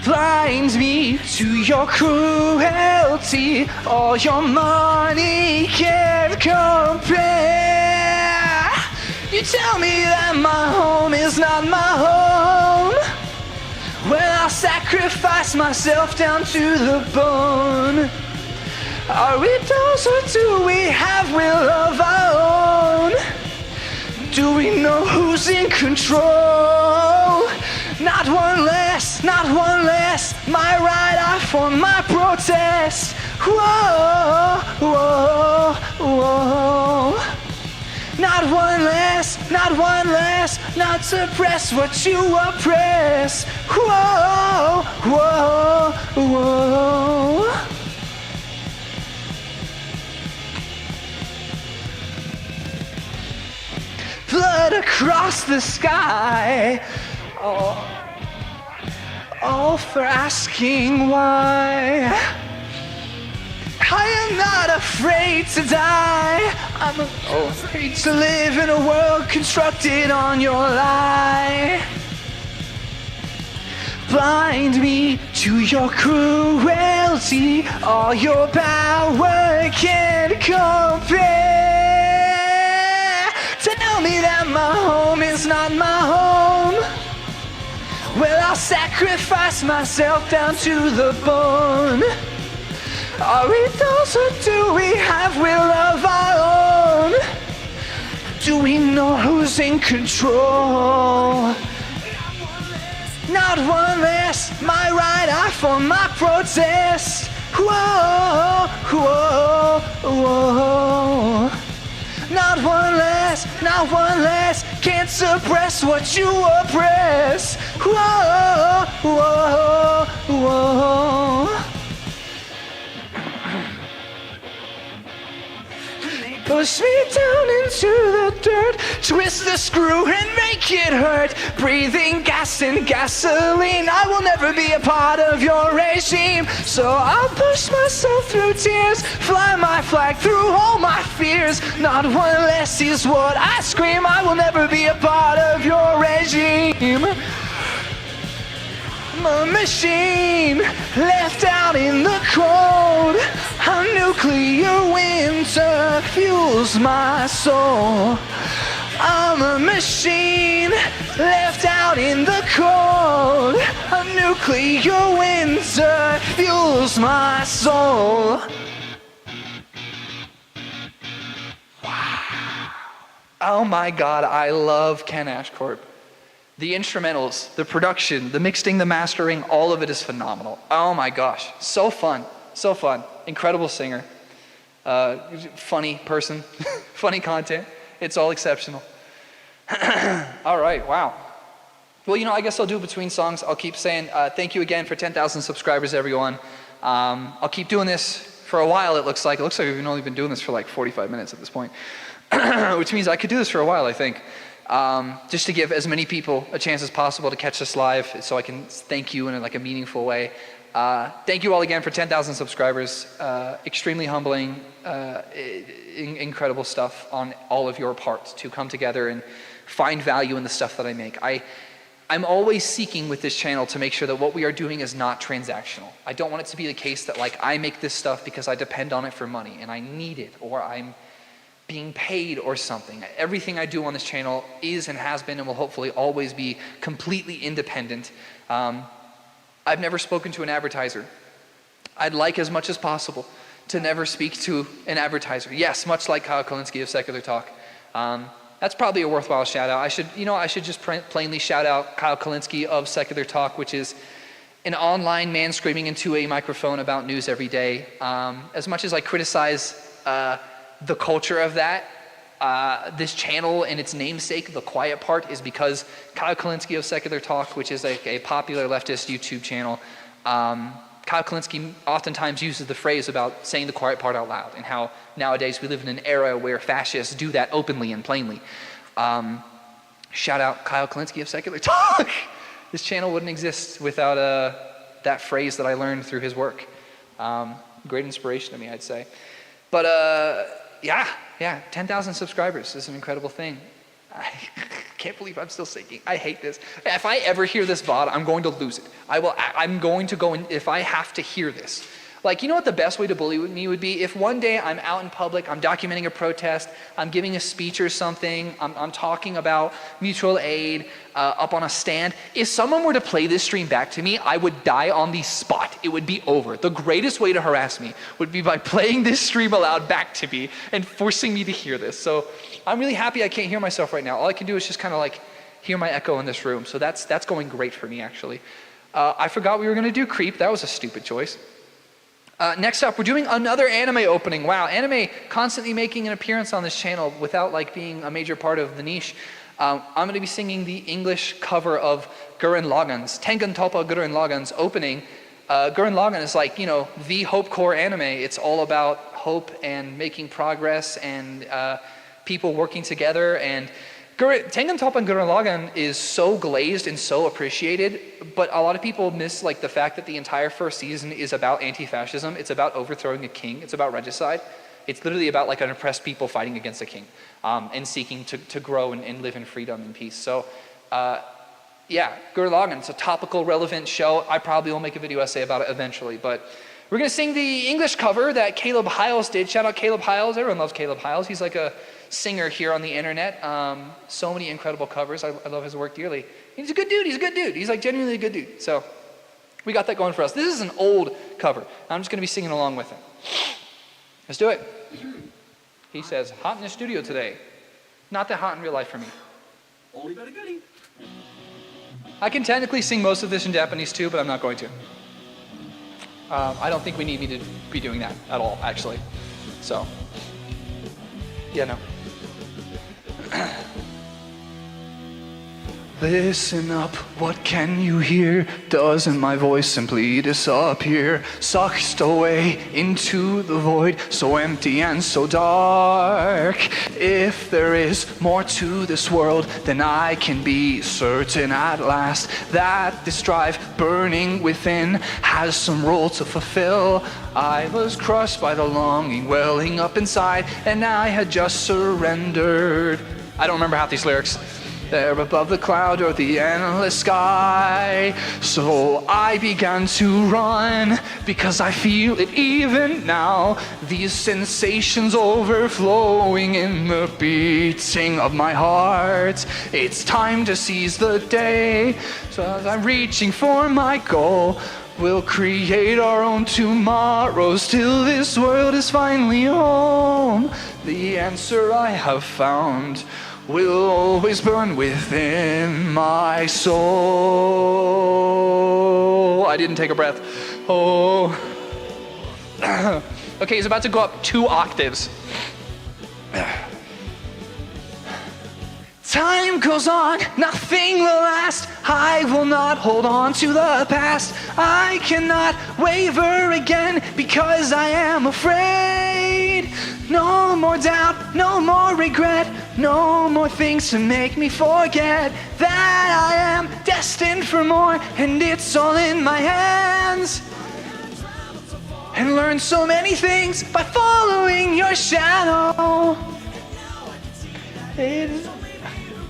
Blind me to your cruelty. All your money can't compare. You tell me that my home is not my home. Well, I'll sacrifice myself down to the bone. Are we those, or do we have will of our own? Do we know who's in control? Not one less, not one less. My right eye for my protest. Whoa, whoa, whoa. Not one less, not one less. Not suppress what you oppress. Whoa, whoa, whoa. Blood across the sky, all for asking why. I am not afraid to die. I'm afraid to live in a world constructed on your lie. Blind me to your cruelty. All your power can't compare. Tell me that my home is not my home. Well, I'll sacrifice myself down to the bone. Are we those, or do we have will of our own? Do we know who's in control? Not one less, my right eye for my protest. Whoa, whoa, whoa. Not one less, not one less. Can't suppress what you oppress. Whoa, whoa, whoa. Push me down into the dirt, twist the screw and make it hurt. Breathing gas and gasoline, I will never be a part of your regime. So I'll push myself through tears, fly my flag through all my fears. Not one less is what I scream, I will never be a part of your regime. I'm a machine left out in the cold. A nuclear winter fuels my soul. I'm a machine left out in the cold. A nuclear winter fuels my soul. Wow. Oh my God, I love Ken Ashcorp. The instrumentals, the production, the mixing, the mastering, all of it is phenomenal. Oh my gosh, so fun, so fun. Incredible singer, funny person, funny content. It's all exceptional. All right, wow. Well, you know, I guess I'll do it between songs. I'll keep saying thank you again for 10,000 subscribers, everyone. I'll keep doing this for a while, it looks like. It looks like we've only been doing this for like 45 minutes at this point, which means I could do this for a while, I think. Just to give as many people a chance as possible to catch this live so I can thank you in like a meaningful way. Thank you all again for 10,000 subscribers. Extremely humbling, incredible stuff on all of your parts to come together and find value in the stuff that I make. I'm always seeking with this channel to make sure that what we are doing is not transactional. I don't want it to be the case that like I make this stuff because I depend on it for money and I need it, or I'm being paid or something. Everything I do on this channel is and has been and will hopefully always be completely independent. I've never spoken to an advertiser. I'd like as much as possible to never speak to an advertiser. Yes, much like Kyle Kalinske of Secular Talk. That's probably a worthwhile shout out. I should just plainly shout out Kyle Kalinske of Secular Talk, which is an online man screaming into a microphone about news every day. As much as I criticize the culture of that, this channel and its namesake, The Quiet Part, is because Kyle Kalinske of Secular Talk, which is a popular leftist YouTube channel, Kyle Kalinske oftentimes uses the phrase about saying the quiet part out loud, and how nowadays we live in an era where fascists do that openly and plainly. Shout out Kyle Kalinske of Secular Talk. This channel wouldn't exist without that phrase that I learned through his work. Great inspiration to me, I'd say. But yeah, 10,000 subscribers is an incredible thing. I can't believe I'm still singing. I hate this. If I ever hear this VOD, I'm going to lose it. I'm going to go in, if I have to hear this. Like, you know what the best way to bully me would be? If one day I'm out in public, I'm documenting a protest, I'm giving a speech or something, I'm talking about mutual aid up on a stand. If someone were to play this stream back to me, I would die on the spot. It would be over. The greatest way to harass me would be by playing this stream aloud back to me and forcing me to hear this. So I'm really happy I can't hear myself right now. All I can do is just kind of like hear my echo in this room. So that's going great for me, actually. I forgot we were going to do Creep. That was a stupid choice. Next up, we're doing another anime opening. Wow, anime constantly making an appearance on this channel without like being a major part of the niche. I'm going to be singing the English cover of Gurren Lagann's, Tengen Toppa Gurren Lagann's opening. Gurren Lagann is like, the hope core anime. It's all about hope and making progress and people working together. And Tengen Toppa Gurren Lagann is so glazed and so appreciated, but a lot of people miss like the fact that the entire first season is about anti-fascism. It's about overthrowing a king. It's about regicide. It's literally about like an oppressed people fighting against a king and seeking to grow and live in freedom and peace. So yeah, Gurren Lagann, it's a topical, relevant show. I probably will make a video essay about it eventually, but we're going to sing the English cover that Caleb Hiles did. Shout out Caleb Hiles. Everyone loves Caleb Hiles. He's like a singer here on the internet. So many incredible covers. I love his work dearly. He's a good dude. He's like genuinely a good dude. So we got that going for us. This is an old cover. I'm just going to be singing along with him. Let's do it. He says, hot in the studio today. Not that hot in real life for me. Only but a goodie. I can technically sing most of this in Japanese too, but I'm not going to. I don't think we need me to be doing that at all, actually. So, yeah, no. Listen up, what can you hear? Doesn't my voice simply disappear? Sucked away into the void, so empty and so dark. If there is more to this world, then I can be certain at last that this drive burning within has some role to fulfill. I was crushed by the longing welling up inside, and I had just surrendered. I don't remember half these lyrics. There above the cloud or the endless sky. So I began to run because I feel it even now. These sensations overflowing in the beating of my heart. It's time to seize the day. So as I'm reaching for my goal, we'll create our own tomorrows till this world is finally home. The answer I have found will always burn within my soul. I didn't take a breath. Oh. Okay, he's about to go up 2 octaves. Time goes on, nothing will last. I will not hold on to the past. I cannot waver again because I am afraid. No more doubt, no more regret, no more things to make me forget that I am destined for more, and it's all in my hands. And learn so many things by following your shadow. It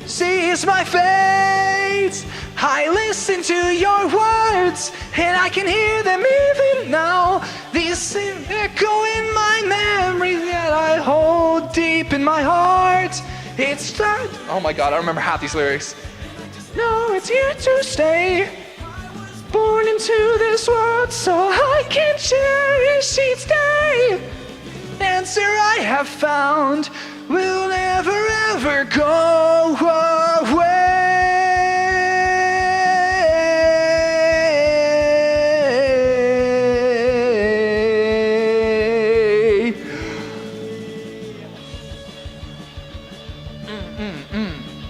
sees my fate. I listen to your words, and I can hear them even now. These echo in my memory that I hold deep in my heart. It's time. Oh my God, I remember half these lyrics. No, it's here to stay. born into this world so I can cherish each day. Answer I have found will never ever go away.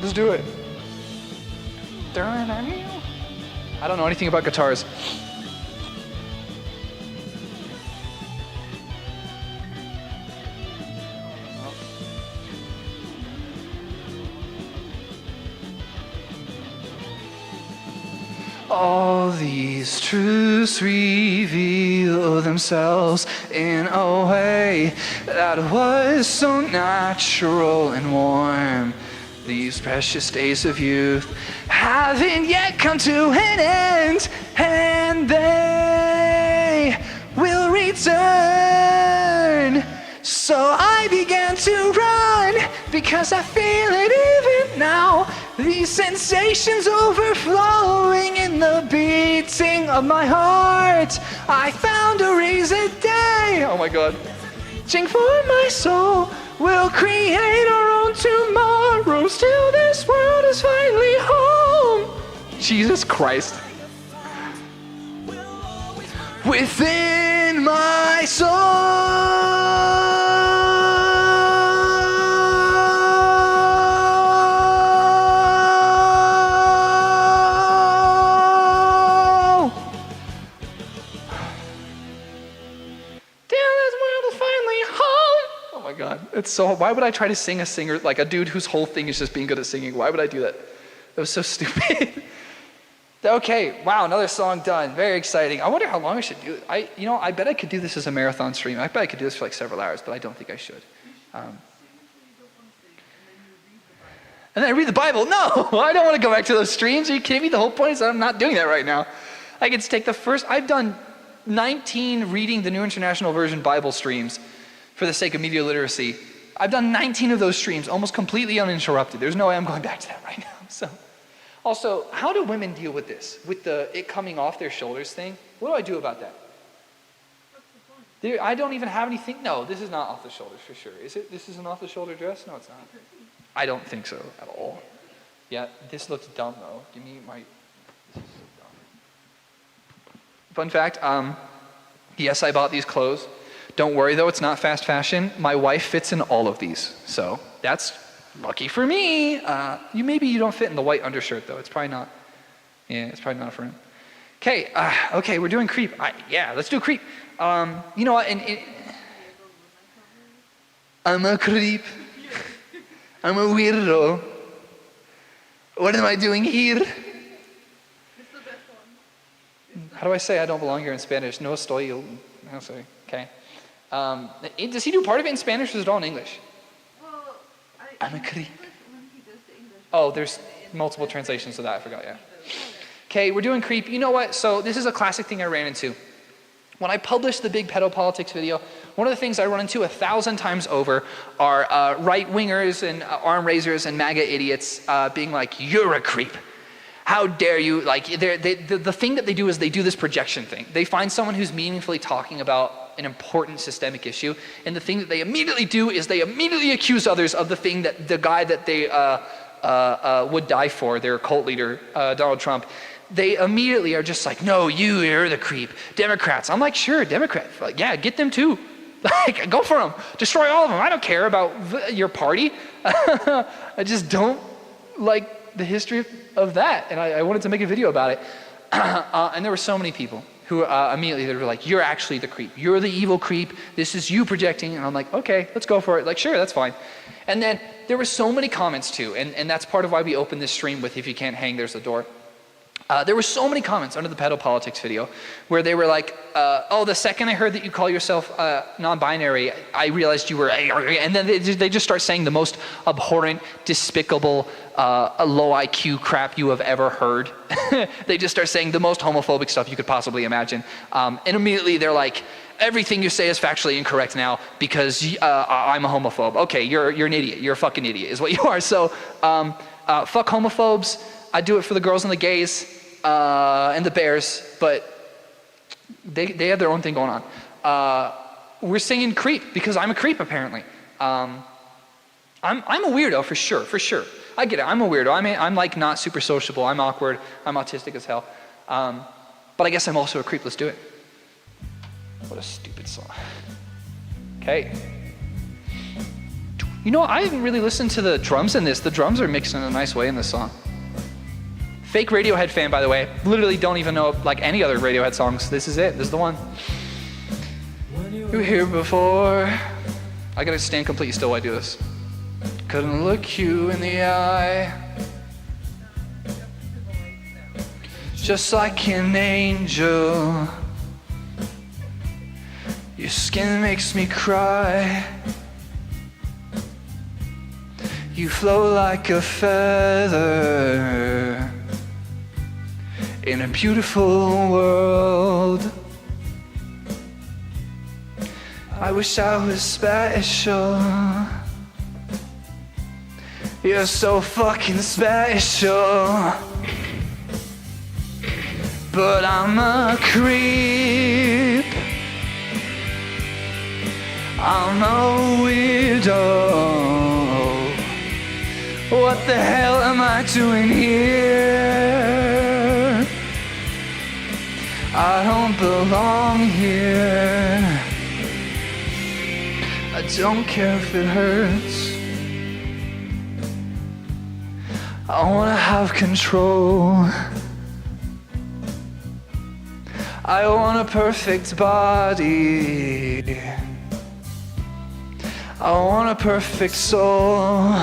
Let's do it. I don't know anything about guitars. All these truths reveal themselves in a way that was so natural and warm. These precious days of youth haven't yet come to an end, and they will return. So I began to run because I feel it even now. These sensations overflowing in the beating of my heart. I found a reason day. Oh my God. Sing for my soul. We'll create our own tomorrows till this world is finally home. Jesus Christ. Within my soul. It's so, why would I try to sing a singer, like a dude whose whole thing is just being good at singing? Why would I do that? That was so stupid. Okay, wow, another song done. Very exciting. I wonder how long I should do it. I bet I could do this as a marathon stream. I bet I could do this for like several hours, but I don't think I should. And then I read the Bible. No, I don't want to go back to those streams. Are you kidding me? The whole point is that I'm not doing that right now. I can take I've done 19 reading the New International Version Bible streams for the sake of media literacy. I've done 19 of those streams almost completely uninterrupted. There's no way I'm going back to that right now. So, also, how do women deal with this? With it coming off their shoulders thing? What do I do about that? I don't even have anything. No, this is not off the shoulders for sure. Is it? This is an off the shoulder dress? No, it's not. I don't think so at all. Yeah, this looks dumb though. Give me my, this is so dumb. Fun fact, yes, I bought these clothes. Don't worry though, it's not fast fashion. My wife fits in all of these, so that's lucky for me. Maybe you don't fit in the white undershirt though. It's probably not. Yeah, it's probably not for him. Okay, we're doing creep. Yeah, let's do creep. You know what? I'm a creep. I'm a weirdo. What am I doing here? It's the best one. How do I say I don't belong here in Spanish? No estoy. No, sorry. Okay. Does he do part of it in Spanish or is it all in English? Well, I'm a creep. when he does the English. Oh, there's multiple translations of that. I forgot, yeah. Okay, we're doing creep. You know what? So this is a classic thing I ran into. When I published the big pedo politics video, one of the things I run into 1,000 times over are right-wingers and arm raisers and MAGA idiots being like, you're a creep. How dare you? Like, the thing that they do is they do this projection thing. They find someone who's meaningfully talking about an important systemic issue, and the thing that they immediately do is they immediately accuse others of the thing that the guy that they would die for, their cult leader, Donald Trump, they immediately are just like, no, you're the creep. Democrats. I'm like, sure, Democrats. Like, yeah, get them too. Like, go for them. Destroy all of them. I don't care about your party. I just don't like the history of that. And I wanted to make a video about it. And there were so many people who immediately they were like, you're actually the creep. You're the evil creep. This is you projecting. And I'm like, okay, let's go for it. Like, sure, that's fine. And then there were so many comments too. And that's part of why we opened this stream with, if you can't hang, there's the door. There were so many comments under the pedo politics video where they were like, oh, the second I heard that you call yourself non-binary, I realized you were, and then they just start saying the most abhorrent, despicable, low IQ crap you have ever heard. They just start saying the most homophobic stuff you could possibly imagine. And immediately they're like, everything you say is factually incorrect now because I'm a homophobe. Okay, you're an idiot. You're a fucking idiot is what you are. So fuck homophobes. I do it for the girls and the gays. and the Bears, but they have their own thing going on. We're singing Creep because I'm a creep apparently. I'm a weirdo for sure. I get it. I'm a weirdo. I'm like not super sociable. I'm awkward. I'm autistic as hell. But I guess I'm also a creep. Let's do it. What a stupid song. Okay. You know, I haven't really listened to the drums in this. The drums are mixed in a nice way in this song. Fake Radiohead fan, by the way. Literally don't even know like any other Radiohead songs. This is it. This is the one. You were here before. I gotta stand completely still while I do this. Couldn't look you in the eye. Just like an angel. Your skin makes me cry. You flow like a feather in a beautiful world. I wish I was special. You're so fucking special. But I'm a creep. I'm a weirdo. What the hell am I doing here? I don't belong here. I don't care if it hurts. I wanna have control. I want a perfect body. I want a perfect soul.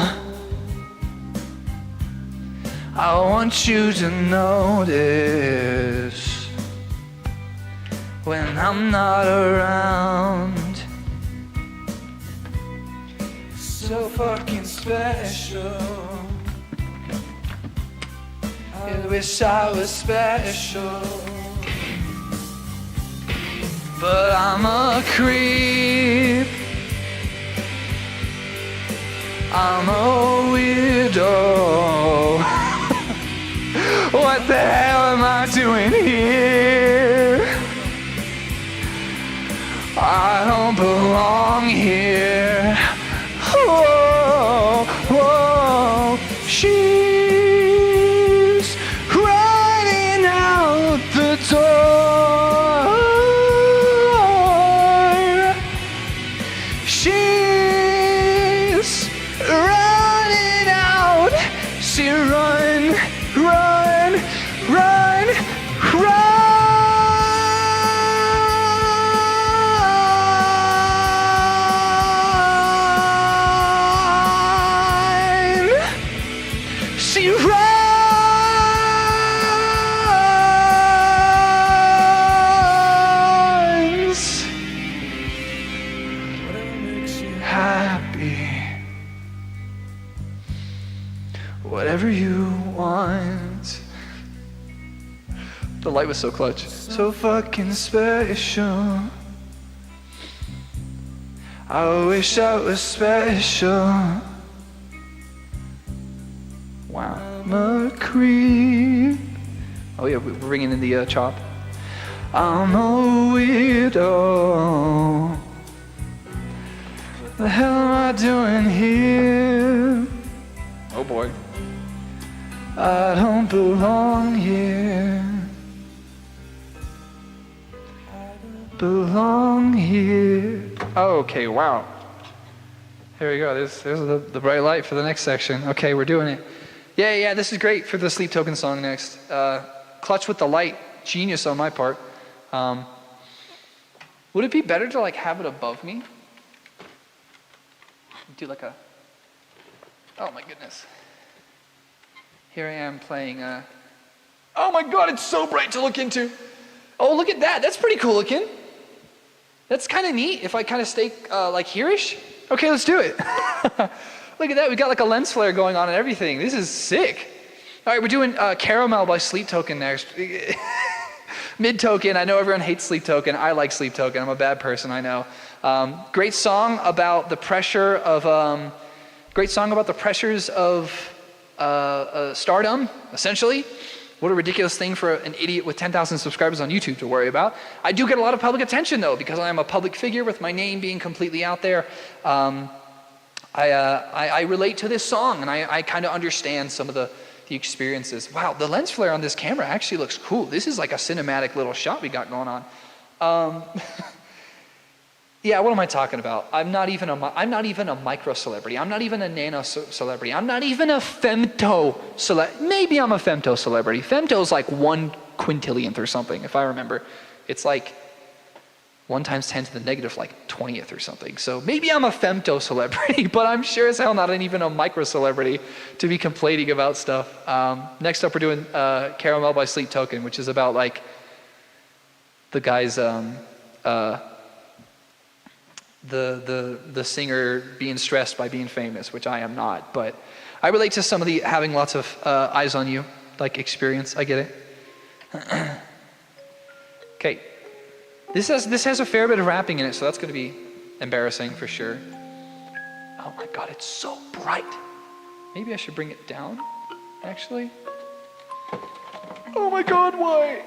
I want you to notice when I'm not around. So fucking special. I wish I was special. But I'm a creep. I'm a weirdo. What the hell am I doing here? I don't belong here. Whoa, whoa. She's running out the door. She's running out. She run, run, run, run. She runs. Whatever makes you happy. Whatever you want. The light was so clutch. So fucking special. I wish I was special. Wow. I'm a creep. Oh yeah, we're bringing in the chop. I'm a weirdo. What the hell am I doing here? Oh boy. I don't belong here. Belong here. Oh, okay, wow. Here we go. There's the bright light for the next section. Okay, we're doing it. Yeah, this is great for the Sleep Token song next. Clutch with the light. Genius on my part. Would it be better to like have it above me? Do like a... Oh my goodness. Here I am playing oh my god, it's so bright to look into. Oh, look at that. That's pretty cool looking. That's kind of neat if I kind of stay like here-ish. Okay, let's do it. Look at that. We got like a lens flare going on and everything. This is sick. All right, we're doing Caramel by Sleep Token next. Mid Token. I know everyone hates Sleep Token. I like Sleep Token. I'm a bad person, I know. Great song about the pressure of pressures of stardom, essentially. What a ridiculous thing for an idiot with 10,000 subscribers on YouTube to worry about. I do get a lot of public attention though, because I am a public figure with my name being completely out there. I relate to this song, and I kind of understand some of the experiences. Wow, the lens flare on this camera actually looks cool. This is like a cinematic little shot we got going on. Yeah, what am I talking about? I'm not even a micro celebrity. I'm not even a nano celebrity. I'm not even a femto celebrity. Maybe I'm a femto celebrity. Femto's like 1 quintillionth or something, if I remember. It's like 1 times 10 to the negative like 20th or something. So maybe I'm a femto celebrity, but I'm sure as hell not even a micro celebrity to be complaining about stuff. Next up, we're doing Caramel by Sleep Token, which is about like the guy's the singer being stressed by being famous, which I am not, but I relate to some of the having lots of eyes on you like experience. I get it. Okay, this has a fair bit of rapping in it, so that's going to be embarrassing for sure. Oh my God, it's so bright. Maybe I should bring it down, actually. Oh my God, why?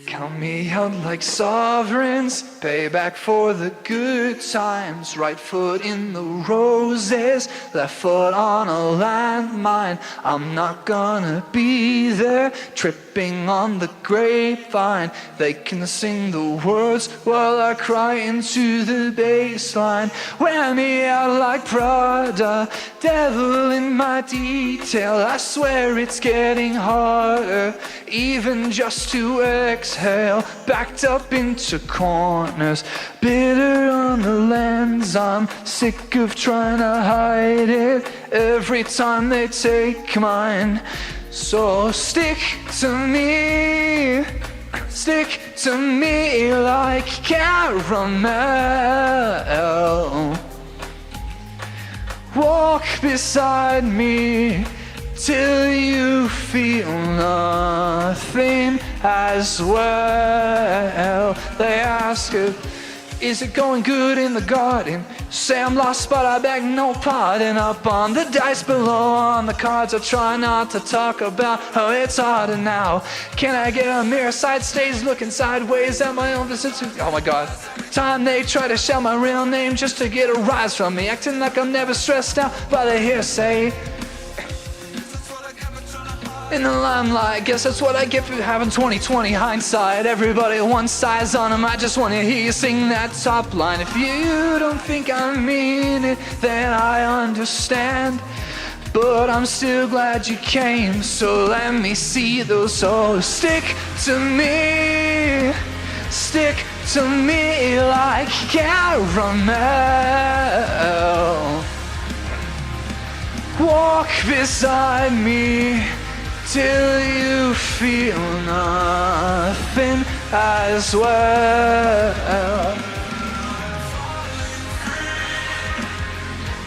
Count me out like sovereigns, pay back for the good times. Right foot in the roses, left foot on a landmine. I'm not gonna be there, tripping on the grapevine. They can sing the words while I cry into the bass line. Wear me out like Prada, devil in my detail. I swear it's getting harder, even just to exhale. Backed up into corners, bitter on the lens. I'm sick of trying to hide it every time they take mine. So stick to me like caramel. Walk beside me till you feel nothing as well. They ask her, is it going good in the garden? Say I'm lost but I beg no pardon. Up on the dice below on the cards I try not to talk about. Oh, it's harder now. Can I get a mirror side stage looking sideways at my own vicissitude? Oh my God. Time they try to shout my real name just to get a rise from me, acting like I'm never stressed out by the hearsay. In the limelight, guess that's what I get for having 20/20 hindsight. Everybody one size on them, I just want to hear you sing that top line. If you don't think I mean it, then I understand. But I'm still glad you came, so let me see those. So stick to me like caramel. Walk beside me till you feel nothing as well.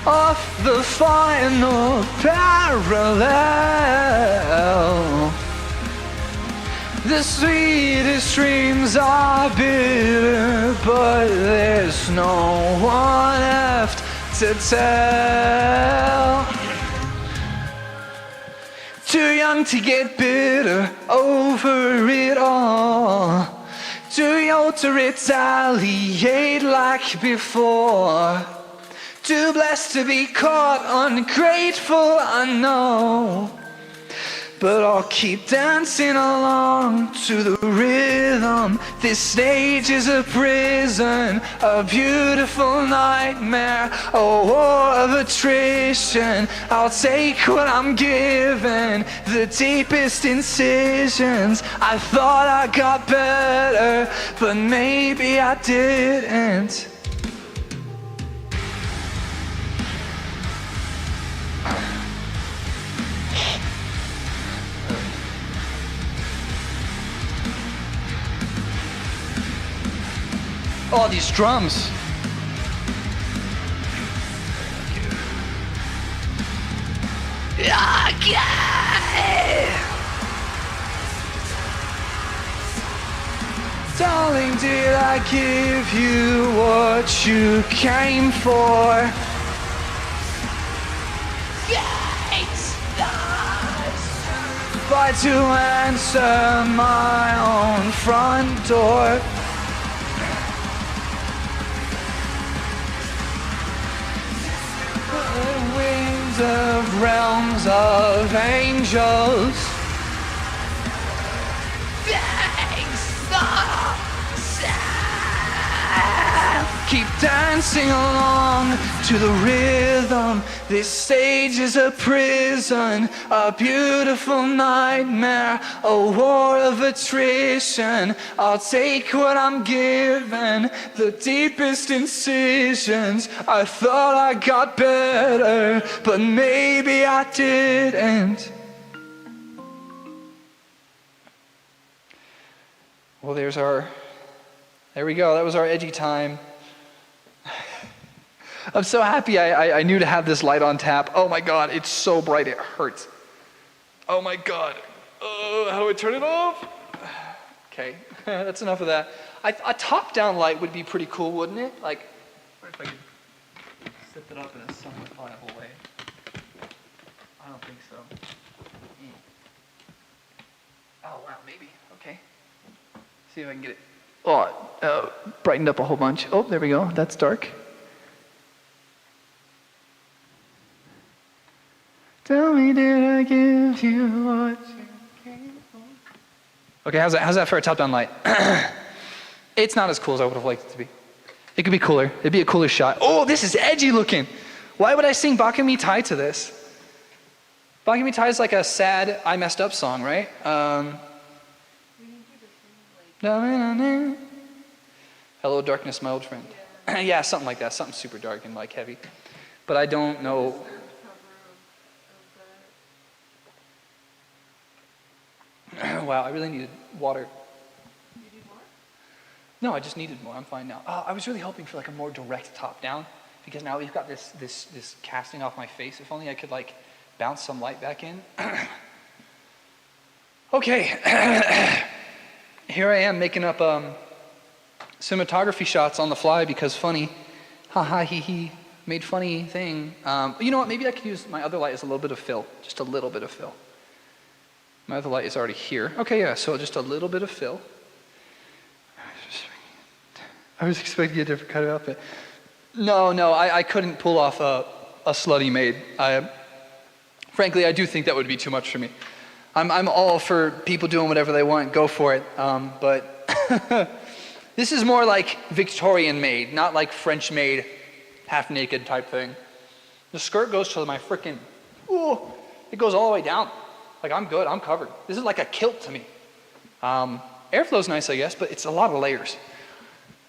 Off the final parallel, the sweetest dreams are bitter, but there's no one left to tell. Too young to get bitter over it all, too old to retaliate like before, too blessed to be caught ungrateful, I know. But I'll keep dancing along to the rhythm. This stage is a prison, a beautiful nightmare, a war of attrition. I'll take what I'm given, the deepest incisions. I thought I got better, but maybe I didn't. Oh, these drums. Okay. Darling, did I give you what you came for? tried to answer my own front door. Wings of realms of angels. Keep dancing along to the rhythm. This stage is a prison, a beautiful nightmare, a war of attrition. I'll take what I'm given, the deepest incisions. I thought I got better, but maybe I didn't. Well, there we go. That was our edgy time. I'm so happy I knew to have this light on tap. Oh my God, it's so bright it hurts. Oh my God. How do I turn it off? Okay, that's enough of that. A top-down light would be pretty cool, wouldn't it? Like, what if I could set it up in a somewhat viable way? I don't think so. Oh wow, maybe. Okay. See if I can get it. Brightened up a whole bunch. Oh, there we go. That's dark. Tell me, did I give you what you came for? Okay, how's that for a top-down light? It's not as cool as I would have liked it to be. It could be cooler. It'd be a cooler shot. Oh, this is edgy looking. Why would I sing Baka Mi Tai to this? Baka Mi Tai is like a sad, I messed up song, right? Hello, darkness, my old friend. Yeah, something like that. Something super dark and like heavy. But I don't know. Wow, I really needed water. You need more? No, I just needed more. I'm fine now. I was really hoping for like a more direct top down because now we've got this casting off my face. If only I could like bounce some light back in. Okay. Here I am making up cinematography shots on the fly because funny. Ha ha he he. Made funny thing. You know what? Maybe I could use my other light as a little bit of fill. Just a little bit of fill. My other light is already here. Okay, yeah, so just a little bit of fill. I was expecting a different kind of outfit. No, I couldn't pull off a slutty maid. Frankly, I do think that would be too much for me. I'm all for people doing whatever they want, go for it. But this is more like Victorian maid, not like French maid, half-naked type thing. The skirt goes to my frickin', it goes all the way down. Like, I'm good, I'm covered. This is like a kilt to me. Airflow's nice, I guess, but it's a lot of layers.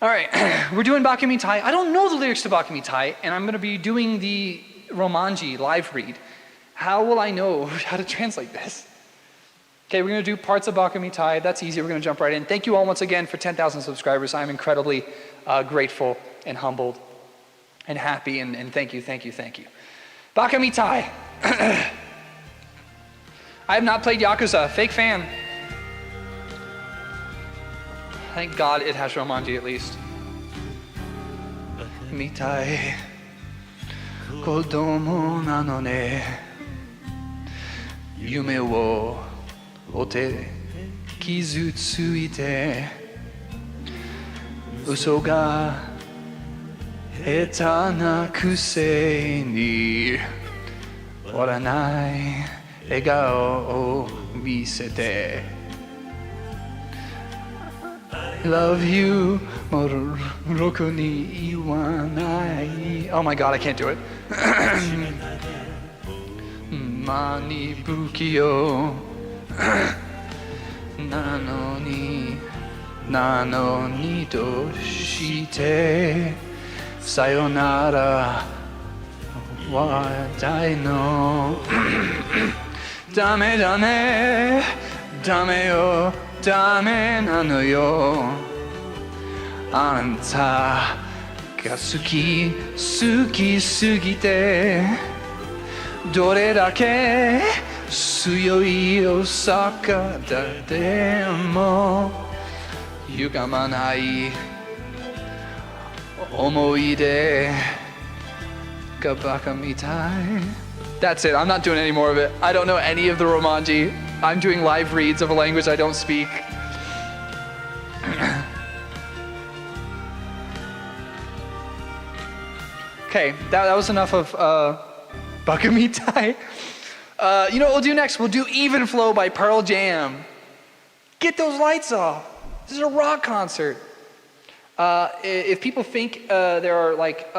All right, we're doing Baka Mi Tai. I don't know the lyrics to Baka Mi Tai, and I'm gonna be doing the Romanji live read. How will I know how to translate this? Okay, we're gonna do parts of Baka Mi Tai. That's easy, we're gonna jump right in. Thank you all once again for 10,000 subscribers. I'm incredibly grateful and humbled and happy, and thank you. Baka Mi Tai. I have not played Yakuza, fake fan. Thank God it has Romanji at least. Mitai kodomo nano ne yume wo ote kizu tsuite uso ga heta na kuse ni oranai egao o misete. I love you, moroku ni iwanai. Oh my God, I can't do it. Mani bukio nano ni to shite sayonara wadai no. Dame da ne, dame yo, dame nano yo. Anta ga suki sugite, dore dake tsuyoi osaka da demo yugamanai omoide ga baka mi tai. That's it. I'm not doing any more of it. I don't know any of the Romanji. I'm doing live reads of a language I don't speak. Okay, that was enough of Bakamitai. You know what we'll do next? We'll do Even Flow by Pearl Jam. Get those lights off. This is a rock concert. If people think there are like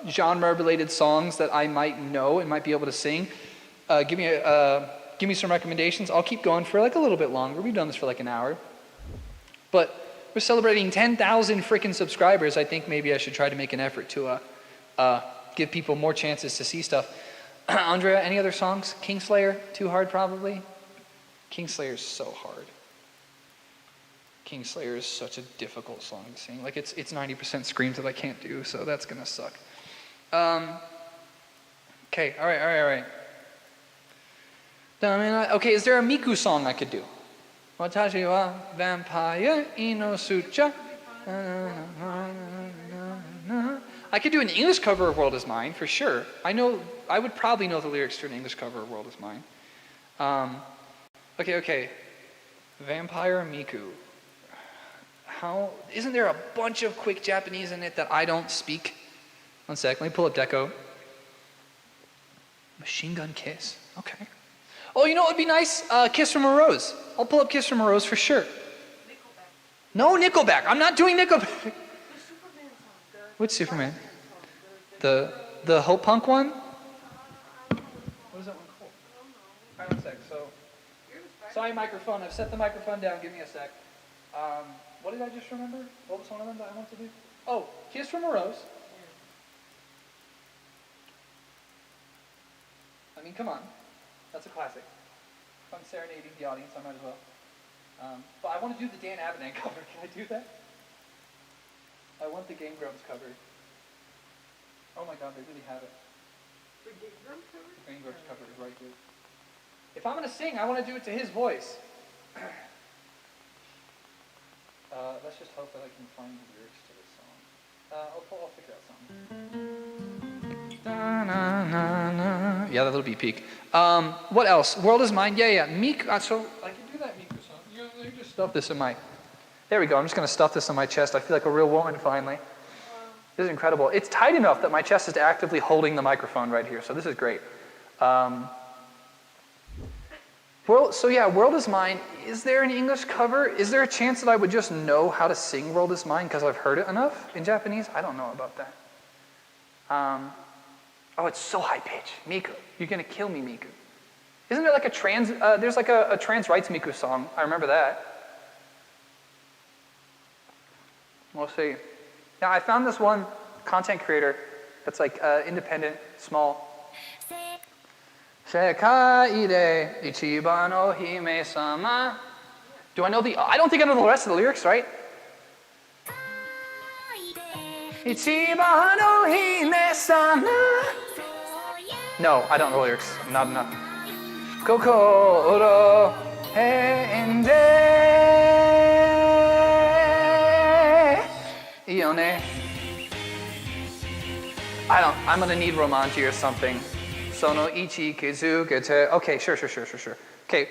genre-related songs that I might know and might be able to sing, give me some recommendations. I'll keep going for like a little bit longer. We've done this for like an hour. But we're celebrating 10,000 freaking subscribers. I think maybe I should try to make an effort to give people more chances to see stuff. Andrea, any other songs? Kingslayer, too hard probably? Kingslayer's so hard. Kingslayer is such a difficult song to sing. Like it's 90% screams that I can't do, so that's gonna suck. Okay, all right. Okay, is there a Miku song I could do? Watashi wa vampire inosucha. I could do an English cover of World Is Mine, for sure. I would probably know the lyrics to an English cover of World Is Mine. Okay. Vampire Miku. Isn't there a bunch of quick Japanese in it that I don't speak? One sec, let me pull up Deco. Machine Gun Kiss, okay. Oh, you know what would be nice? Kiss from a Rose. I'll pull up Kiss from a Rose for sure. Nickelback. No Nickelback, I'm not doing Nickelback. The Superman song. Which Superman? The Hope Punk one? What is that one called? Alright, one sec, sorry microphone, I've set the microphone down, give me a sec. What did I just remember? What was one of them that I want to do? Oh, Kiss from a Rose. I mean, come on. That's a classic. If I'm serenading the audience, I might as well. But I want to do the Dan Avenant cover. Can I do that? I want the Game Grumps cover. Oh my god, they really have it. The Game Grumps cover? The Game Grumps cover is right here. If I'm going to sing, I want to do it to his voice. Let's just hope that I can find the lyrics to this song. I'll figure out something. Yeah, that'll be peak. What else? World Is Mine. Yeah. Miku. So I can do that Miku song. Let me just stuff this in my. There we go. I'm just going to stuff this in my chest. I feel like a real woman finally. This is incredible. It's tight enough that my chest is actively holding the microphone right here. So this is great. World Is Mine. Is there an English cover? Is there a chance that I would just know how to sing World Is Mine because I've heard it enough in Japanese? I don't know about that. Oh, it's so high pitched. Miku. You're going to kill me, Miku. Isn't there like there's like a trans rights Miku song. I remember that. We'll see. Now, I found this one content creator that's like independent, small. Sekai de ichiban no hime-sama. Do I know I don't think I know the rest of the lyrics, right? Ichiban no hime-sama. No, I don't know the lyrics. Not enough. Kokoro ende ione. I'm gonna need romanji or something. Sono ichi kizukete. Okay, sure. Okay,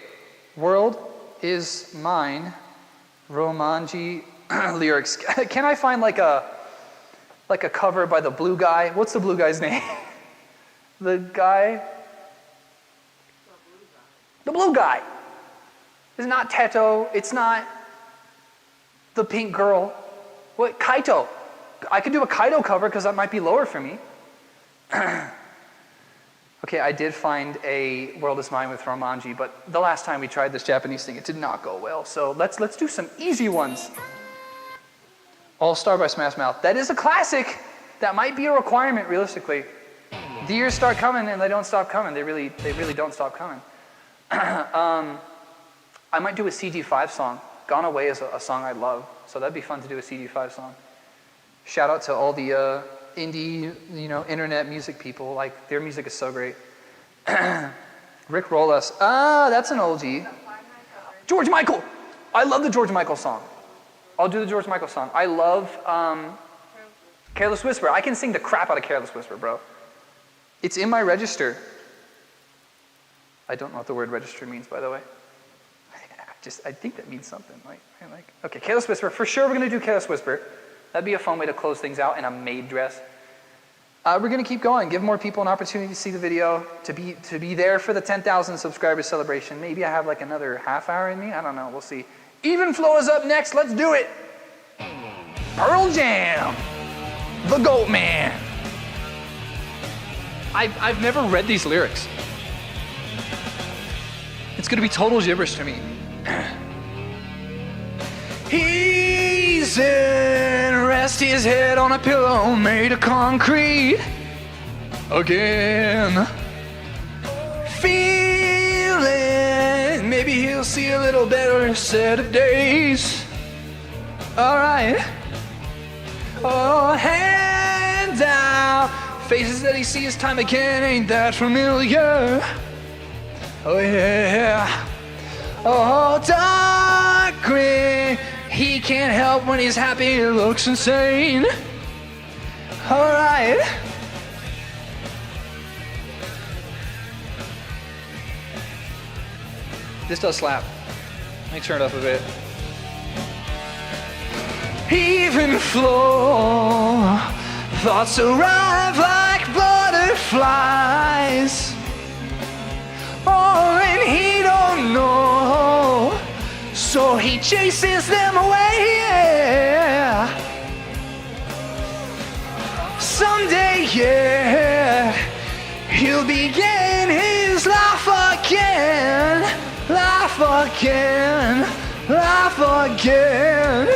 World Is Mine, romanji lyrics. Can I find like a cover by the blue guy? What's the blue guy's name? The blue guy. It's not Teto. It's not the pink girl. What? Kaito. I could do a Kaito cover because that might be lower for me. Okay, I did find a World Is Mine with romanji, but the last time we tried this Japanese thing, it did not go well. So let's do some easy ones. All Star by Smash Mouth. That is a classic. That might be a requirement realistically. The years start coming and they don't stop coming. They really don't stop coming. I might do a CG5 song. Gone Away is a song I love, so that'd be fun to do a CG5 song. Shout out to all the indie, internet music people. Like, their music is so great. Rick Roll Us. That's an oldie. George Michael. I love the George Michael song. I'll do the George Michael song. I love Careless Whisper. I can sing the crap out of Careless Whisper, bro. It's in my register. I don't know what the word register means, by the way. I think that means something. Okay, Careless Whisper. For sure we're going to do Careless Whisper. That'd be a fun way to close things out in a maid dress. We're going to keep going. Give more people an opportunity to see the video, to be there for the 10,000 subscribers celebration. Maybe I have like another half hour in me. I don't know. We'll see. Even Flow is up next. Let's do it. Pearl Jam. The Goat Man. I've never read these lyrics. It's going to be total gibberish to me. He's in, rest his head on a pillow made of concrete. Again. Feeling, maybe he'll see a little better set of days. Alright. Oh, hand out. Faces that he sees time again ain't that familiar. Oh yeah. Oh, dark green. He can't help when he's happy, he looks insane. Alright. This does slap. Let me turn it up a bit. Even flow, thoughts arrive like butterflies. Oh, and he don't know, so he chases them away. Yeah. Someday, yeah, he'll begin his life again, life again, life again.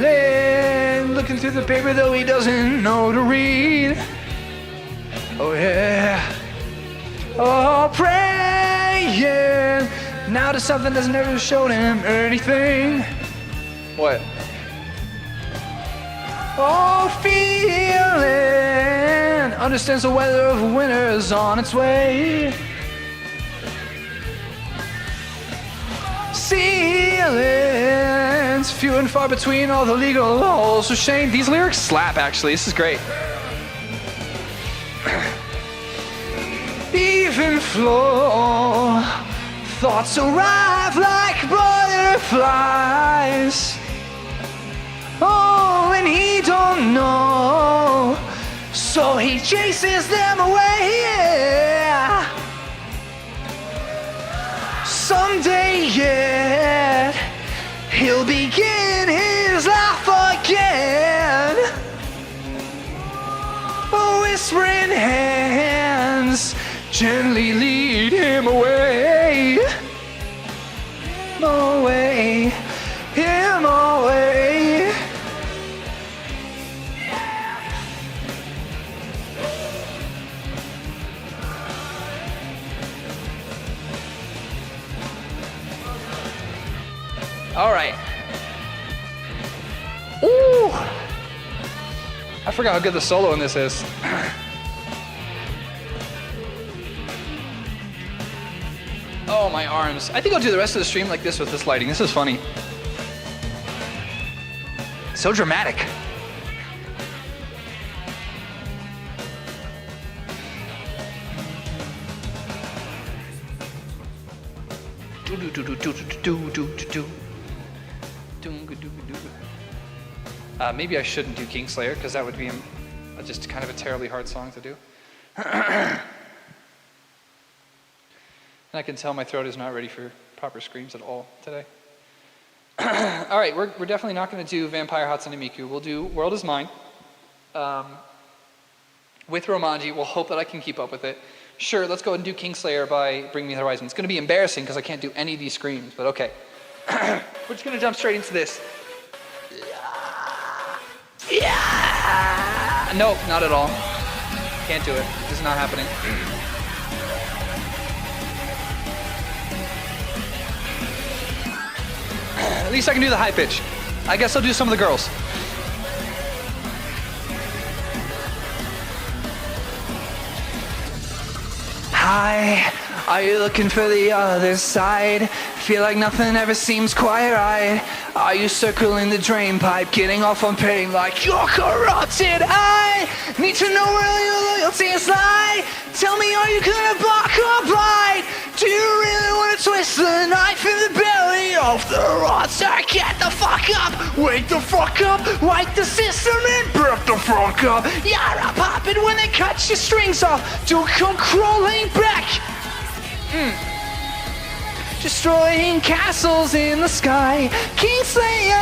Then looking through the paper though he doesn't know to read. Oh yeah. Oh, praying now to something that's never shown him anything. What? Oh, feeling understands the weather of winter is on its way. Ceilings few and far between, all the legal holes of shame. These lyrics slap, actually. This is great. Even flow, thoughts arrive like butterflies. Oh, and he don't know, so he chases them away. Yeah. Someday yet, he'll begin his life again. Whispering hands gently lead him away, away, him away. All right. Ooh. I forgot how good the solo in this is. Oh, my arms. I think I'll do the rest of the stream like this with this lighting. This is funny. So dramatic. Maybe I shouldn't do Kingslayer, because that would be just kind of a terribly hard song to do. And I can tell my throat is not ready for proper screams at all today. All right, we're definitely not going to do Vampire Hatsune Miku. We'll do World Is Mine. With Romanji, we'll hope that I can keep up with it. Sure, let's go ahead and do Kingslayer by Bring Me the Horizon. It's going to be embarrassing because I can't do any of these screams, but okay. We're just going to jump straight into this. Yeah! Nope, not at all. Can't do it. This is not happening. At least I can do the high pitch. I guess I'll do some of the girls. Hi, are you looking for the other side? Feel like nothing ever seems quite right. Are you circling the drain pipe, getting off on pain like you're corrupted? I need to know where your loyalties Tell me, are you gonna block or bite? Do you really wanna twist the knife in off the roster, get the fuck up, wake the fuck up, wake the system and break the fuck up. You're a puppet when they cut your strings off, don't come crawling back. Destroying castles in the sky, Kingslayer,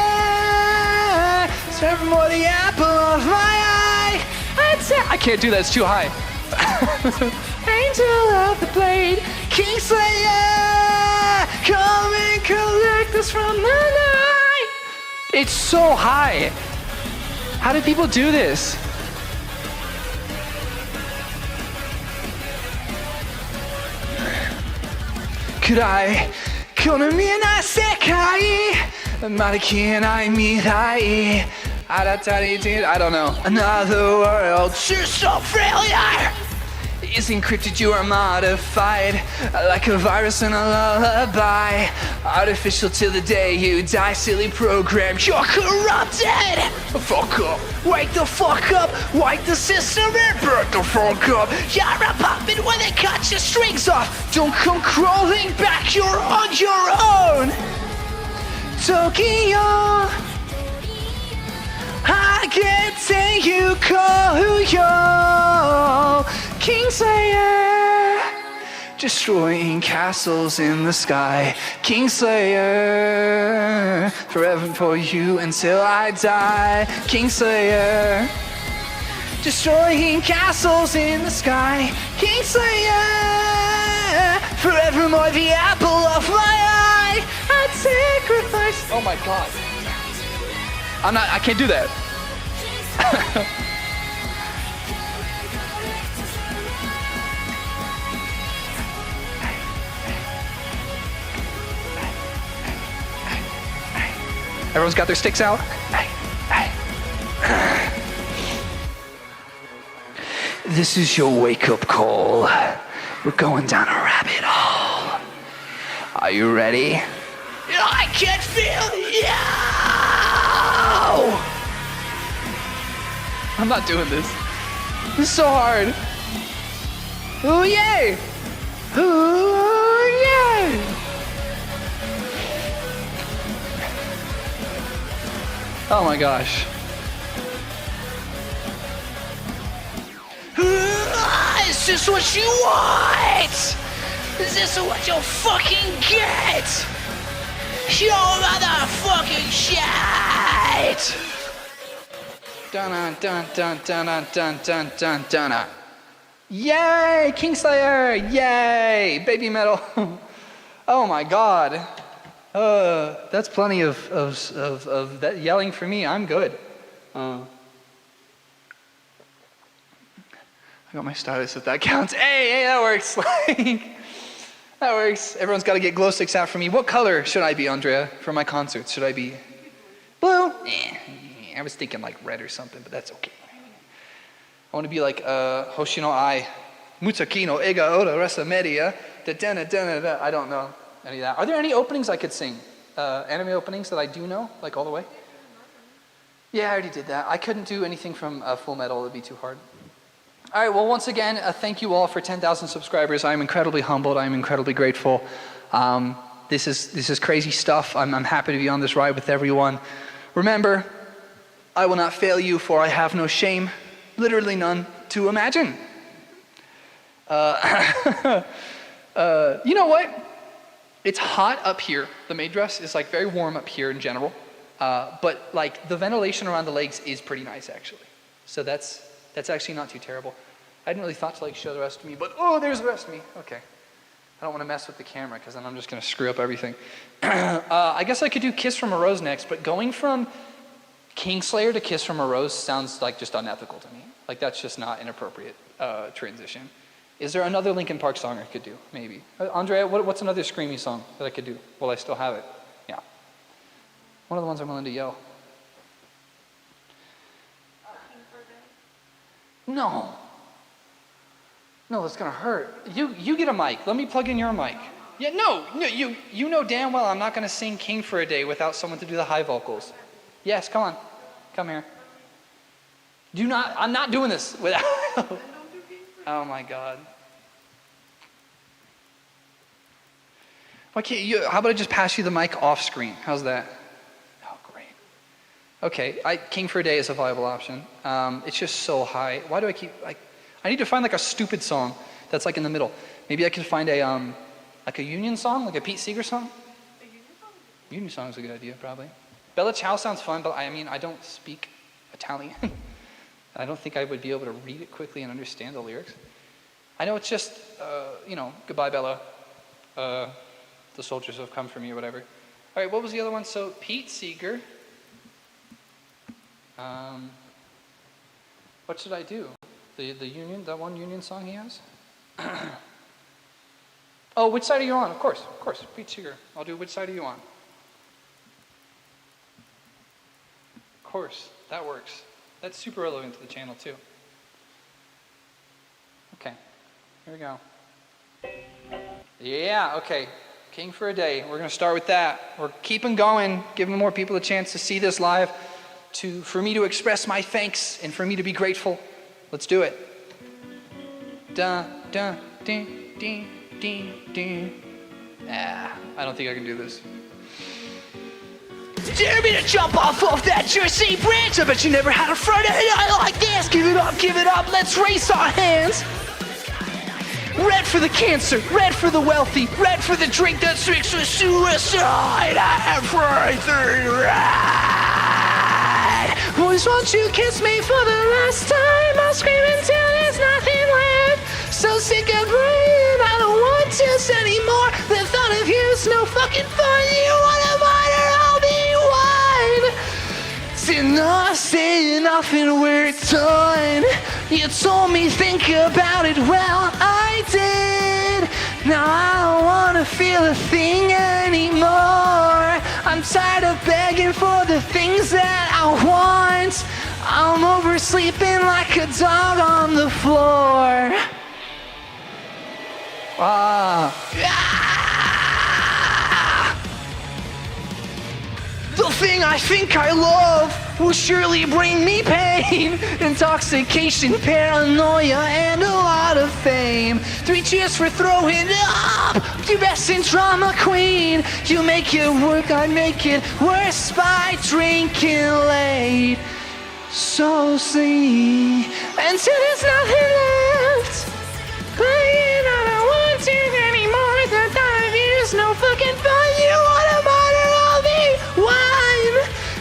serve more the apple of my eye. I can't do that, it's too high. Angel of the blade, Kingslayer, come and collect us from the night. It's so high. How do people do this? Kurai, konomi na sekai, mariki na mirai. I don't know. Another world, system failure. Is encrypted, you are modified like a virus in a lullaby. Artificial till the day you die, silly program, you're corrupted. Fuck up, wake the fuck up, wake the system and break the fuck up. You're a puppet when they cut your strings off, don't come crawling back, you're on your own. Tokyo, I can't say you call yo. Kingslayer, destroying castles in the sky. Kingslayer, forever for you until I die. Kingslayer, destroying castles in the sky. Kingslayer, forevermore the apple of my eye. I'd sacrifice. Oh my god. I can't do that. Everyone's got their sticks out. This is your wake-up call. We're going down a rabbit hole. Are you ready? I can feel you! I'm not doing this. This is so hard. Ooh, yay! Ooh, yay! Oh my gosh. Is this what you want? Is this what you'll fucking get? Your motherfucking shit! Dun dun dun dun dun dun dun dun dun. Yay! Kingslayer! Yay! Baby metal. Oh my god. That's plenty of that yelling for me. I'm good. I got my stylus if that counts. Hey, that works. That works. Everyone's got to get glow sticks out for me. What color should I be, Andrea, for my concerts? Should I be blue? I was thinking like red or something, but that's okay. I want to be like Hoshino Ai, Mutsaki no Ega Ora Rasa Media. I don't know any of that. Are there any openings I could sing? Anime openings that I do know, like all the way? Yeah, I already did that. I couldn't do anything from Full Metal. It would be too hard. All right, well, once again, thank you all for 10,000 subscribers. I'm incredibly humbled. I'm incredibly grateful. This is crazy stuff. I'm happy to be on this ride with everyone. Remember, I will not fail you, for I have no shame, literally none, to imagine. You know what? It's hot up here. The maid dress is like very warm up here in general. But like the ventilation around the legs is pretty nice, actually. So that's actually not too terrible. I hadn't really thought to like show the rest of me, but oh, there's the rest of me. Okay. I don't want to mess with the camera because then I'm just going to screw up everything. I guess I could do Kiss from a Rose next, but going from Kingslayer to Kiss from a Rose sounds like just unethical to me. Like that's just not an appropriate transition. Is there another Linkin Park song I could do? Maybe. Andrea, what's another screamy song that I could do? Well, I still have it. Yeah. One of the ones I'm willing to yell. No. No, that's gonna hurt. You get a mic. Let me plug in your mic. Yeah, no, you know damn well I'm not gonna sing King for a Day without someone to do the high vocals. Yes, come on. Come here. I'm not doing this without. Oh my God. Why can't you? How about I just pass you the mic off screen? How's that? Oh, great. Okay, King for a Day is a viable option. It's just so high. Why do I keep like? I need to find like a stupid song that's like in the middle. Maybe I could find a like a Union song, like a Pete Seeger song. A union song? Union song is a good idea, probably. Bella Ciao sounds fun, but I mean, I don't speak Italian. I don't think I would be able to read it quickly and understand the lyrics. I know it's just, you know, goodbye, Bella. The soldiers have come for me or whatever. All right, what was the other one? So Pete Seeger. What should I do? The Union, that one Union song he has? Oh, which side are you on? Of course, Pete Seeger. I'll do which side are you on? Of course, that works. That's super relevant to the channel too. Okay, here we go. Yeah, okay. King for a Day. We're gonna start with that. We're keeping going, giving more people a chance to see this live, for me to express my thanks and for me to be grateful. Let's do it. Da da ding ding ding ding. I don't think I can do this. Dare me to jump off of that Jersey branch. I bet you never had a Friday night like this. Give it up, let's raise our hands. Red for the cancer, red for the wealthy, red for the drink that sticks with suicide. Everything red. Boys, won't you kiss me for the last time? I'll scream until there's nothing left. So sick of breathing, I don't want this anymore. The thought of you's no fucking fun. You want a mine or I'll be wine. It's enough and we're done. You told me think about it, well I did. Now I don't wanna feel a thing anymore. I'm tired of begging for the things that I want. I'm oversleeping like a dog on the floor. The thing I think I love will surely bring me pain. Intoxication, paranoia, and a lot of fame. 3 cheers for throwing up. You best in drama queen. You make it work, I make it worse by drinking late. So sleep until there's nothing left. Playing, I don't want to anymore. The thought of you is no fucking fun. You want a monitor, I'll be wine.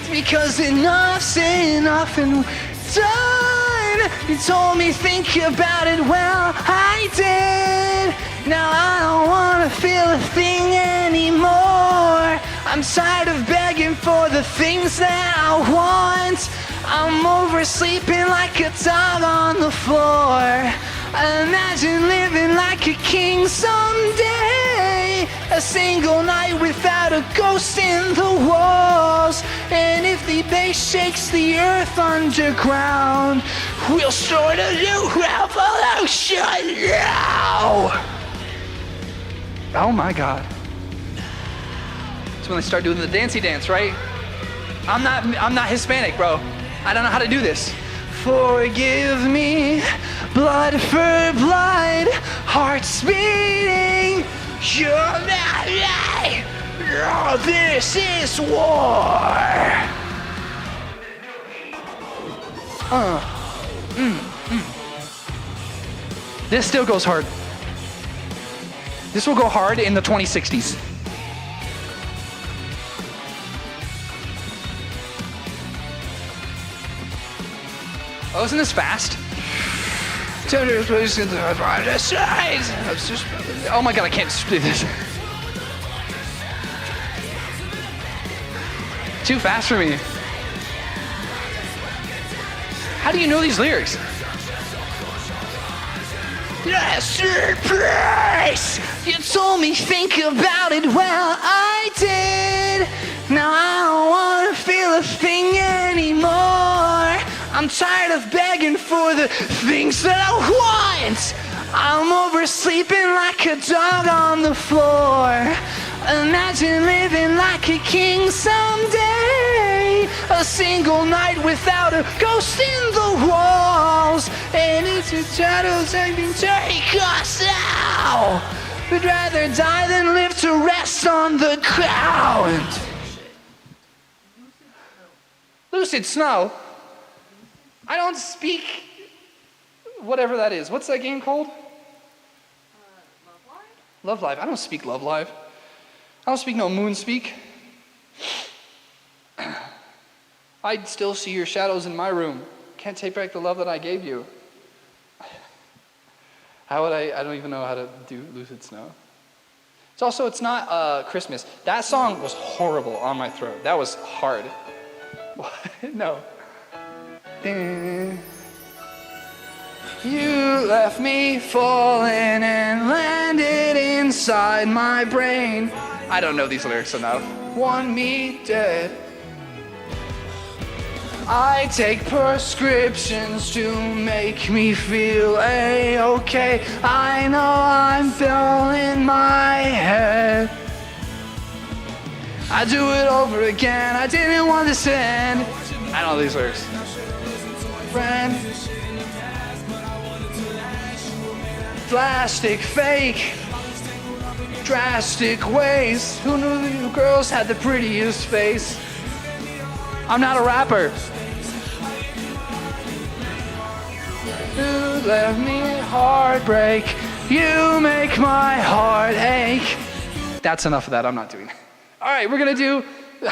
Because enough's enough and done. You told me think about it, well I did. Now I don't wanna feel a thing anymore. I'm tired of begging for the things that I want. I'm oversleeping like a dog on the floor. Imagine living like a king someday. A single night without a ghost in the walls. And if the bass shakes the earth underground, we'll start a new revolution now. Oh my God. That's when they start doing the dancey dance, right? I'm not Hispanic, bro. I don't know how to do this. Forgive me, blood for blood, hearts beating. You're not right. Oh, this is war. This still goes hard. This will go hard in the 2060s. Oh, isn't this fast? Oh my God, I can't do this. Too fast for me. How do you know these lyrics? Surprise! You told me think about it, well I did. Now I don't wanna feel a thing anymore. I'm tired of begging for the things that I want. I'm oversleeping like a dog on the floor. Imagine living like a king someday. A single night without a ghost in the walls. And it's a shadows that can take us out. Would rather die than live to rest on the ground. Lucid Snow? I don't speak whatever that is. What's that game called? Love Live? Love Live. I don't speak Love Live. I don't speak no moon speak. I'd still see your shadows in my room. Can't take back the love that I gave you. How would I don't even know how to do Lucid Snow. It's not Christmas. That song was horrible on my throat. That was hard. No. You left me falling and landed inside my brain. I don't know these lyrics enough. Want me dead. I take prescriptions to make me feel A-okay. I know I'm still in my head. I do it over again. I didn't want this to end. I don't know these lyrics. Friend. Plastic fake. Drastic ways. Who knew you girls had the prettiest face? I'm not a rapper. You left me heartbreak. You make my heart ache. That's enough of that. I'm not doing that. All right, we're gonna do.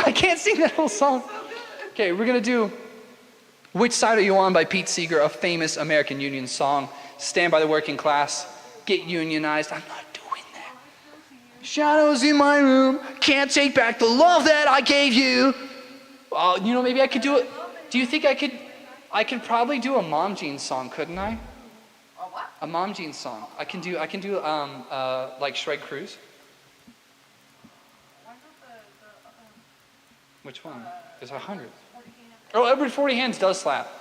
I can't sing that whole song. Okay, we're gonna do "Which Side Are You On" by Pete Seeger, a famous American Union song. Stand by the working class. Get unionized. I'm not doing that. Shadows in my room. Can't take back the love that I gave you. You know, maybe I could do it. Do you think I could? I could probably do a Mom Jeans song, couldn't I? A what? A Mom Jeans song. I can do like Shred Cruise. Why not Which one? There's 100. 40 hands? Oh, Every 40 Hands does slap.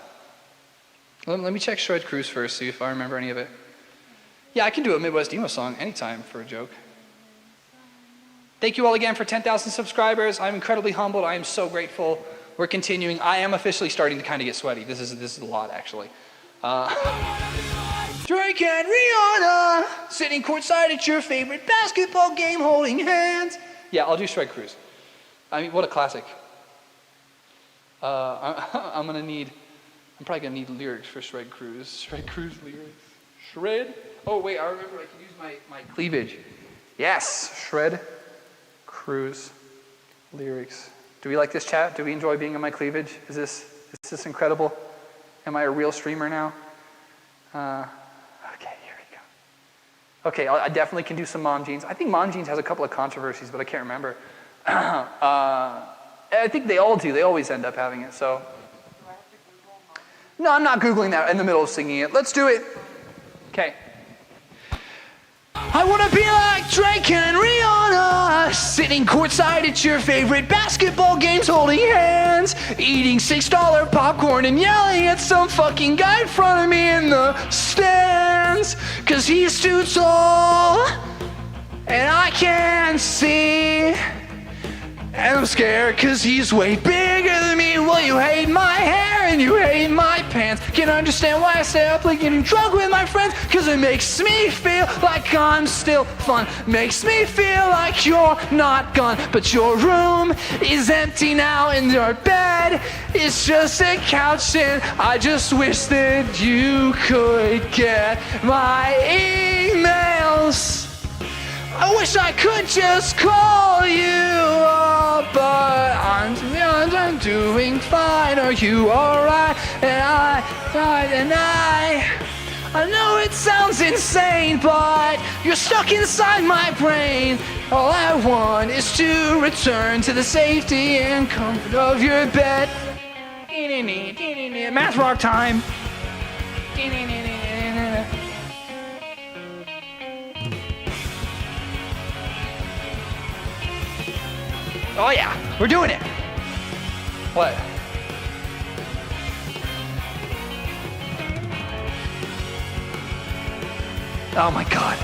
Let me check Shred Cruise first, see if I remember any of it. Yeah, I can do a Midwest Emo song anytime for a joke. Thank you all again for 10,000 subscribers. I'm incredibly humbled. I am so grateful. We're continuing. I am officially starting to kind of get sweaty. This is a lot, actually. Drake and Rihanna sitting courtside at your favorite basketball game, holding hands. Yeah, I'll do Shred Cruise. I mean, what a classic. I'm probably gonna need lyrics for Shred Cruise. Shred Cruise lyrics. Shred. Oh wait, I remember I can use my cleavage. Yes, Shred Cruise lyrics. Do we like this chat? Do we enjoy being in my cleavage? Is this incredible? Am I a real streamer now? Okay, here we go. Okay, I definitely can do some Mom Jeans. I think Mom Jeans has a couple of controversies, but I can't remember. I think they all do. They always end up having it, so. Do I have to Google Mom? No, I'm not Googling that in the middle of singing it. Let's do it. Okay. I wanna be like Drake and Rihanna, sitting courtside at your favorite basketball games, holding hands, eating $6 popcorn and yelling at some fucking guy in front of me in the stands, 'cause he's too tall and I can't see. And I'm scared 'cause he's way bigger than me. Well, you hate my hair and you hate my pants. Can't understand why I stay up late getting drunk with my friends, 'cause it makes me feel like I'm still fun. Makes me feel like you're not gone, but your room is empty now and your bed is just a couch, and I just wish that you could get my emails. I wish I could just call you up, but I'm doing fine. Are you alright? And I know it sounds insane, but you're stuck inside my brain. All I want is to return to the safety and comfort of your bed. Math rock time. Oh yeah, we're doing it. What? Oh my God.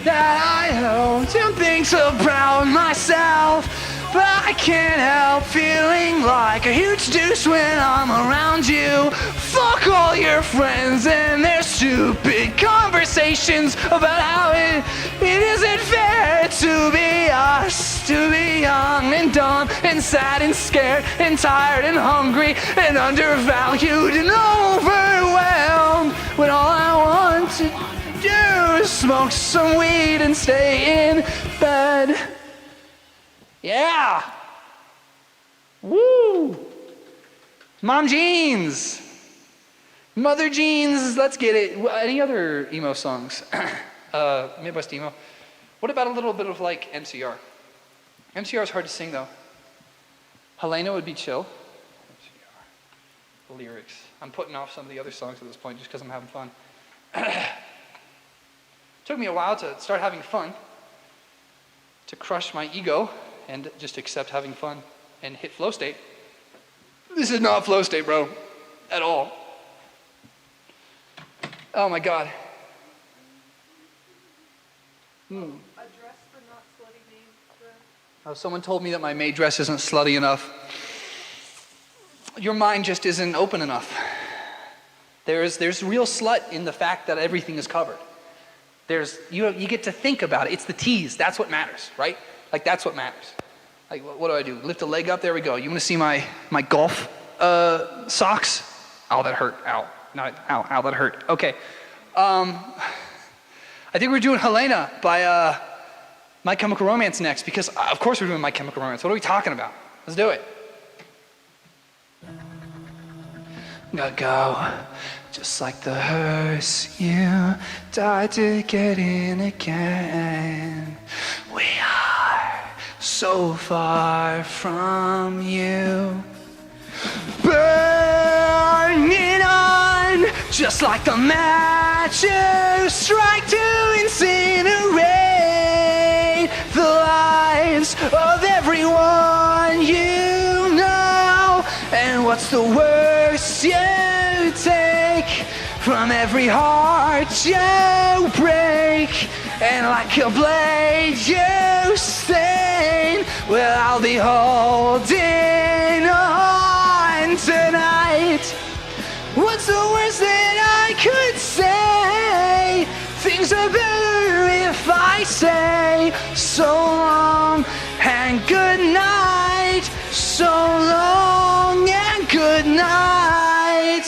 That I don't think so proud of myself, but I can't help feeling like a huge deuce when I'm around you. Fuck all your friends and their stupid conversations about how it isn't fair to be us, to be young and dumb and sad and scared and tired and hungry and undervalued and overwhelmed, when all I want to do is smoke some weed and stay in bed. Yeah. Woo. Mom jeans. Mother jeans. Let's get it. Any other emo songs? Midwest emo. What about a little bit of like MCR? MCR is hard to sing though. Helena would be chill. MCR. The lyrics. I'm putting off some of the other songs at this point just because I'm having fun. Took me a while to start having fun, to crush my ego and just accept having fun and hit flow state. This is not flow state, bro, at all. Oh my God. A dress for not slutty Maid dress. Oh, someone told me that my maid dress isn't slutty enough. Your mind just isn't open enough. There's real slut in the fact that everything is covered. You get to think about it. It's the tease. That's what matters, right? Like that's what matters. Like what do? Lift a leg up. There we go. You want to see my golf socks? Oh, that hurt. Ow. Not ow. Ow. That hurt. Okay. I think we're doing Helena by My Chemical Romance next because of course we're doing My Chemical Romance. What are we talking about? Let's do it. Gotta go. Just like the hearse, you died to get in again. We are so far from you. Burning on, just like the match you strike to incinerate the lives of everyone you know. And what's the worst you take from every heart you break? And like a blade you stain, well, I'll be holding on tonight. What's the worst that I could say? Things are better if I say so long and good night. So long and good night.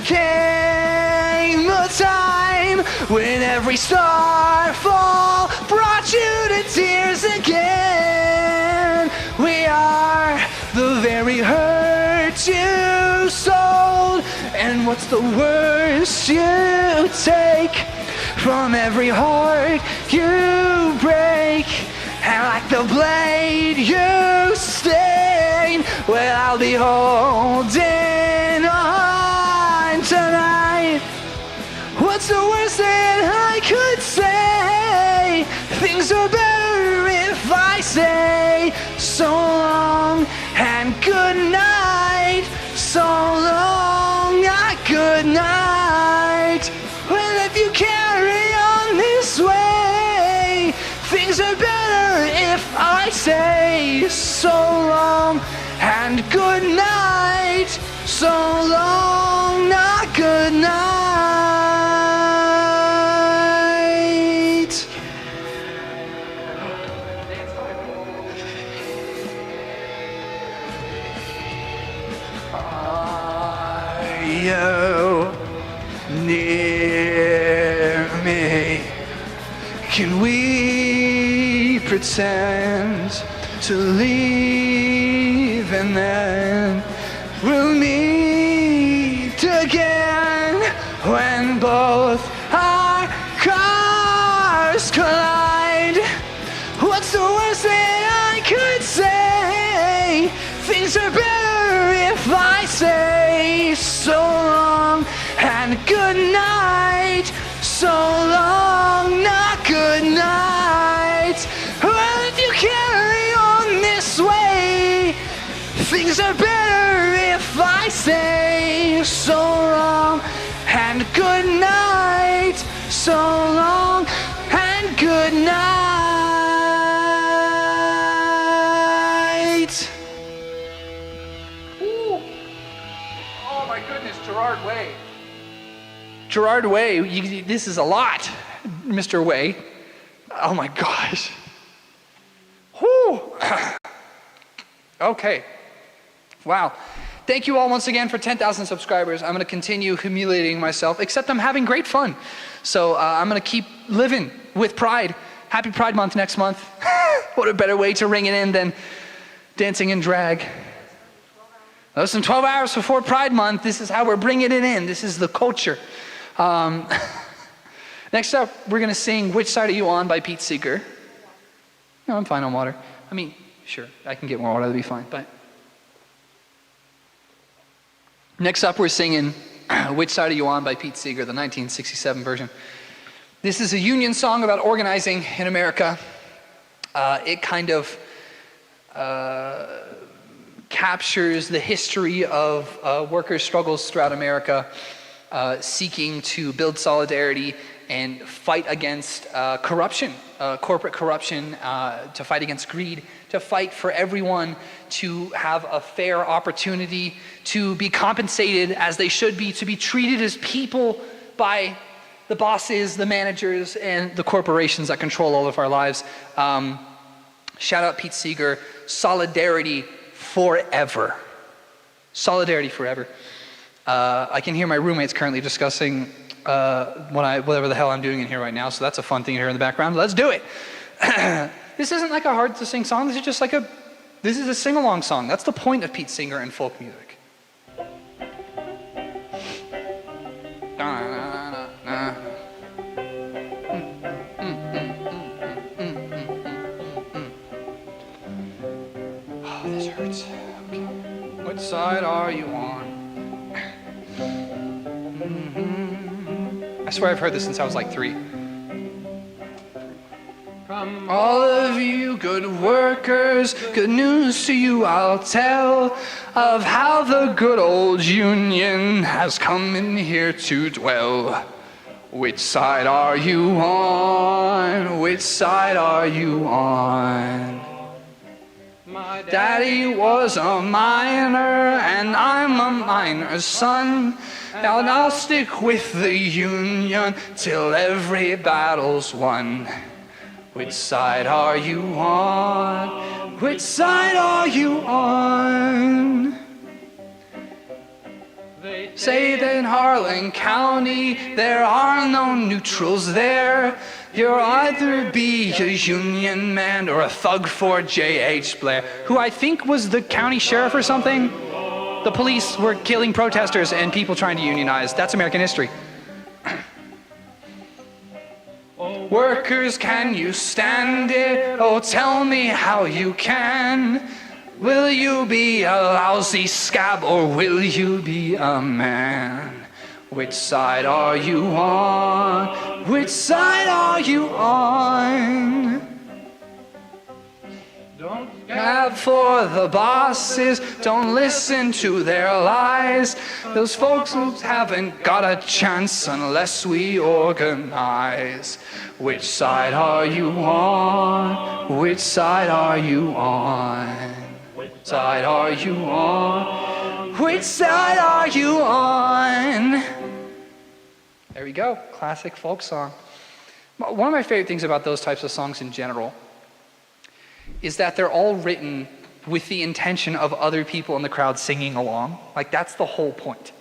Came the time when every starfall brought you to tears again. We are the very hurt you sold. And what's the worst you take from every heart you break? And like the blade you stain, well, I'll be holding on tonight. What's the worst that I could say? Things are better if I say so long and good night. So long and good night. Well, if you carry on this way, things are better if I say so long and good night. So long, not good night. Are you near me? Can we pretend to leave and then we'll meet again when both our cars collide? What's the worst that I could say? Things are better if I say so long and good night. So long, not good night. Well, if you carry on this way, things are better if I say so long and good night. So long and good night. Ooh. Oh my goodness, Gerard. Gerard Way, this is a lot, Mr. Way. Oh my gosh. Whew. Okay. Wow. Thank you all once again for 10,000 subscribers. I'm going to continue humiliating myself, except I'm having great fun. So I'm going to keep living with pride. Happy Pride Month next month. What a better way to ring it in than dancing in drag. Less than 12 hours before Pride Month, this is how we're bringing it in. This is the culture. Next up, we're going to sing Which Side Are You On by Pete Seeger. No, I'm fine on water. I mean, sure, I can get more water, that'll be fine. But next up, we're singing Which Side Are You On by Pete Seeger, the 1967 version. This is a union song about organizing in America. It kind of captures the history of workers' struggles throughout America, seeking to build solidarity and fight against corruption, corporate corruption, to fight against greed, to fight for everyone to have a fair opportunity to be compensated as they should be, to be treated as people by the bosses, the managers, and the corporations that control all of our lives. Shout out Pete Seeger, solidarity forever. Solidarity forever. I can hear my roommates currently discussing whatever the hell I'm doing in here right now, so that's a fun thing to hear in the background. Let's do it. This isn't like a hard to sing song. This is just like this is a sing-along song. That's the point of Pete Seeger and folk music. Oh, this hurts. Okay. Which side are you on? I swear I've heard this since I was like 3. From all of you good workers, good news to you I'll tell of how the good old union has come in here to dwell. Which side are you on? Which side are you on? My daddy was a miner and I'm a miner's son. Now I'll stick with the union till every battle's won. Which side are you on? Which side are you on? They say that in Harlan County there are no neutrals there. You'll either be a union man or a thug for J.H. Blair, who I think was the county sheriff or something. The police were killing protesters and people trying to unionize. That's American history. Workers, can you stand it? Oh, tell me how you can. Will you be a lousy scab or will you be a man? Which side are you on? Which side are you on? Don't grab for the bosses, don't listen to their lies. Those folks haven't got a chance unless we organize. Which side are you on? Which side are you on? Which side are you on? Which side are you on? There we go, classic folk song. One of my favorite things about those types of songs in general is that they're all written with the intention of other people in the crowd singing along. Like, that's the whole point.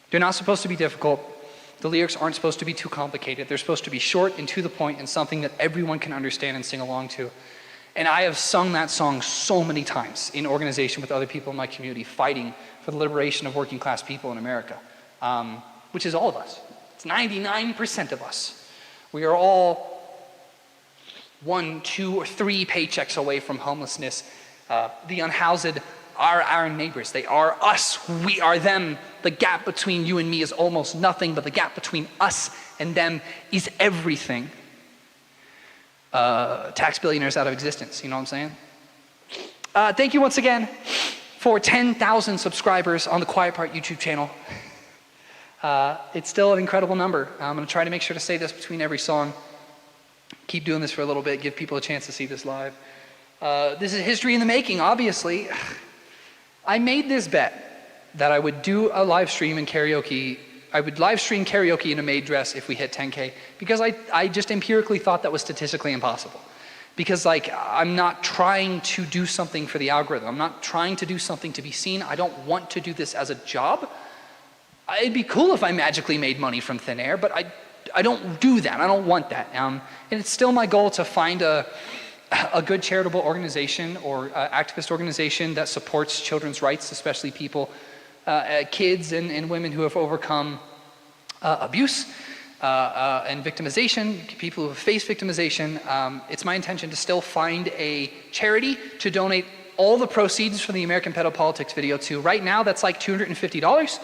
They're not supposed to be difficult. The lyrics aren't supposed to be too complicated. They're supposed to be short and to the point and something that everyone can understand and sing along to. And I have sung that song so many times in organization with other people in my community, fighting for the liberation of working class people in America, which is all of us. It's 99% of us. We are all 1, 2, or 3 paychecks away from homelessness. The unhoused are our neighbors. They are us. We are them. The gap between you and me is almost nothing, but the gap between us and them is everything. Tax billionaires out of existence, you know what I'm saying? Thank you once again for 10,000 subscribers on the Quiet Part YouTube channel. It's still an incredible number. I'm going to try to make sure to say this between every song. Keep doing this for a little bit, give people a chance to see this live. This is history in the making, obviously. I made this bet that I would do a live stream in karaoke would live stream karaoke in a maid dress if we hit 10K, because I just empirically thought that was statistically impossible. Because like, I'm not trying to do something for the algorithm. I'm not trying to do something to be seen. I don't want to do this as a job. It'd be cool if I magically made money from thin air, but I don't do that. I don't want that. And it's still my goal to find a good charitable organization or activist organization that supports children's rights, especially people, kids and women who have overcome abuse and victimization, people who have faced victimization. It's my intention to still find a charity to donate all the proceeds from the American Pedopolitics video to. Right now, that's like $250.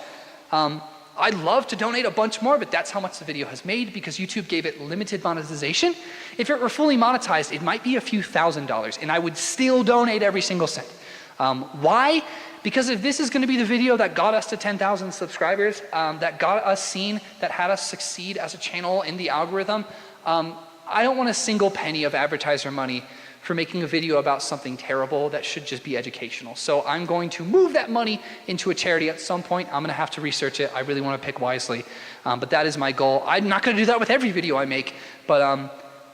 I'd love to donate a bunch more, but that's how much the video has made because YouTube gave it limited monetization. If it were fully monetized, it might be a few $1,000s, and I would still donate every single cent. Why? Because if this is going to be the video that got us to 10,000 subscribers, that got us seen, that had us succeed as a channel in the algorithm, I don't want a single penny of advertiser money for making a video about something terrible that should just be educational. So I'm going to move that money into a charity at some point. I'm gonna have to research it. I really wanna pick wisely, but that is my goal. I'm not gonna do that with every video I make, but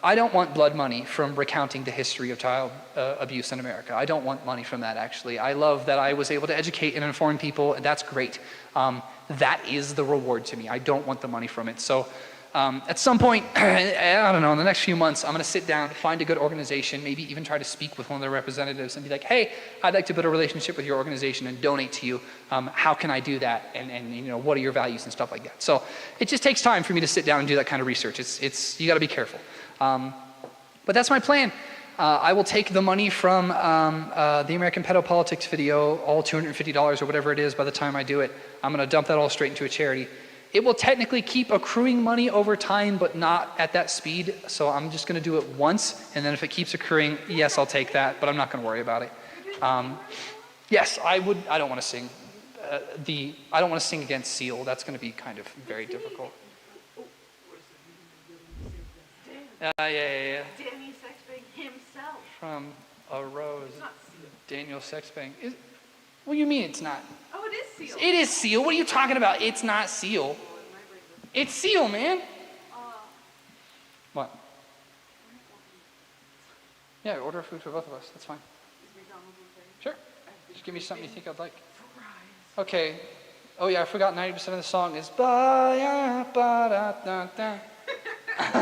I don't want blood money from recounting the history of child abuse in America. I don't want money from that, actually. I love that I was able to educate and inform people, and that's great. That is the reward to me. I don't want the money from it. So at some point, I don't know, in the next few months, I'm gonna sit down, find a good organization, maybe even try to speak with one of their representatives and be like, hey, I'd like to build a relationship with your organization and donate to you. How can I do that? And you know, what are your values and stuff like that? So it just takes time for me to sit down and do that kind of research. You gotta be careful. But that's my plan. I will take the money from the American Pedopolitics video, all $250 or whatever it is by the time I do it. I'm gonna dump that all straight into a charity. It will technically keep accruing money over time, but not at that speed. So I'm just gonna do it once, and then if it keeps accruing, yes, I'll take that, but I'm not gonna worry about it. Yes, I don't wanna sing. I don't wanna sing against Seal. That's gonna be kind of very difficult. Yeah. Danny Sexbang himself. From A Rose. It's not Seal. Daniel Sexbang. What do you mean it's not? Oh, it is Seal. It is Seal. What are you talking about? It's not Seal. It's Seal, man. What? Yeah, order food for both of us. That's fine. Sure. Just give me something you think I'd like. Okay. Oh yeah, I forgot 90% of the song is ba-ya-ba-da-da-da.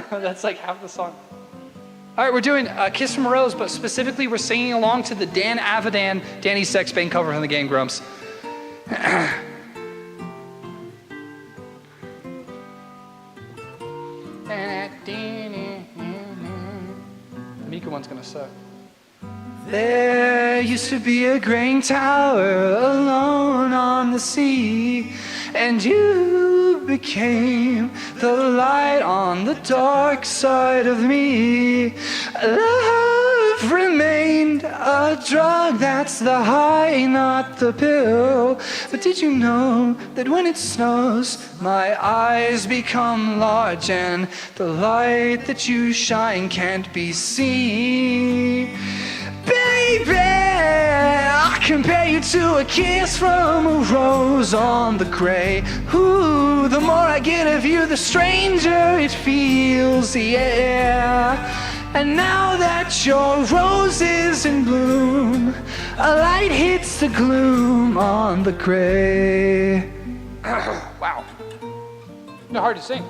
That's like half the song. All right, we're doing Kiss from a Rose, but specifically we're singing along to the Dan Avidan, Danny Sexbang cover from the Game Grumps. The Mika one's gonna suck. There used to be a grain tower alone on the sea, and you became the light on the dark side of me. Love remained a drug, that's the high, not the pill. But did you know that when it snows, my eyes become large and the light that you shine can't be seen? Baby, I compare you to a kiss from a rose on the gray. Ooh, the more I get of you, the stranger it feels, yeah. And now that your rose is in bloom, a light hits the gloom on the gray. Wow. No, hard to sing.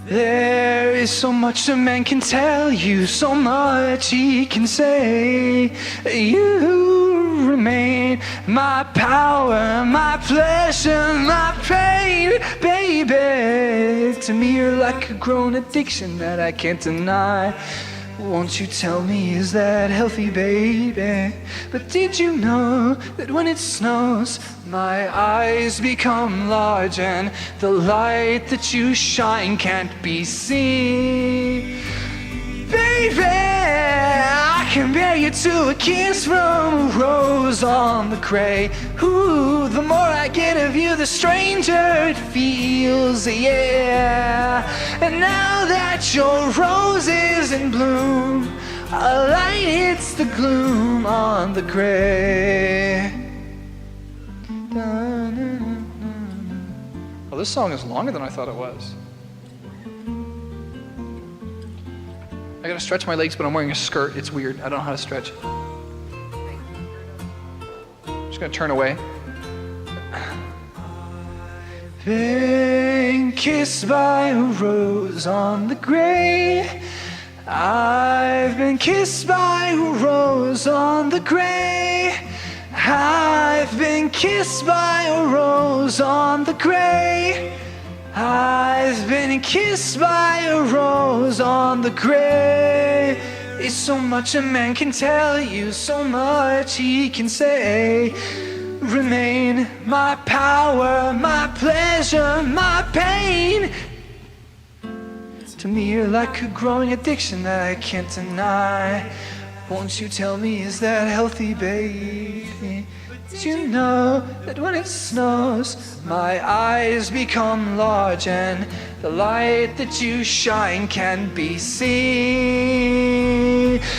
There is so much a man can tell you, so much he can say. You remain my power, my pleasure, my pain, baby. To me you're like a grown addiction that I can't deny. Won't you tell me, is that healthy, baby? But did you know that when it snows, my eyes become large and the light that you shine can't be seen? Baby, I compare you to a kiss from a rose on the gray. Ooh, the more I get of you, the stranger it feels, yeah. And now that your rose is in bloom, A light hits the gloom on the gray. Oh, this song is longer than I thought it was. I gotta stretch my legs, but I'm wearing a skirt. It's weird. I don't know how to stretch. I'm just gonna turn away. Been kissed by a rose on the grave. I've been kissed by a rose on the grave. I've been kissed by a rose on the grave. I've been kissed by a rose on the grave. It's so much a man can tell you, so much he can say. Remain my power, my pleasure, my pain. To me you're like a growing addiction that I can't deny. Won't you tell me, is that healthy, baby? Did you know that when it snows, my eyes become large and the light that you shine can be seen?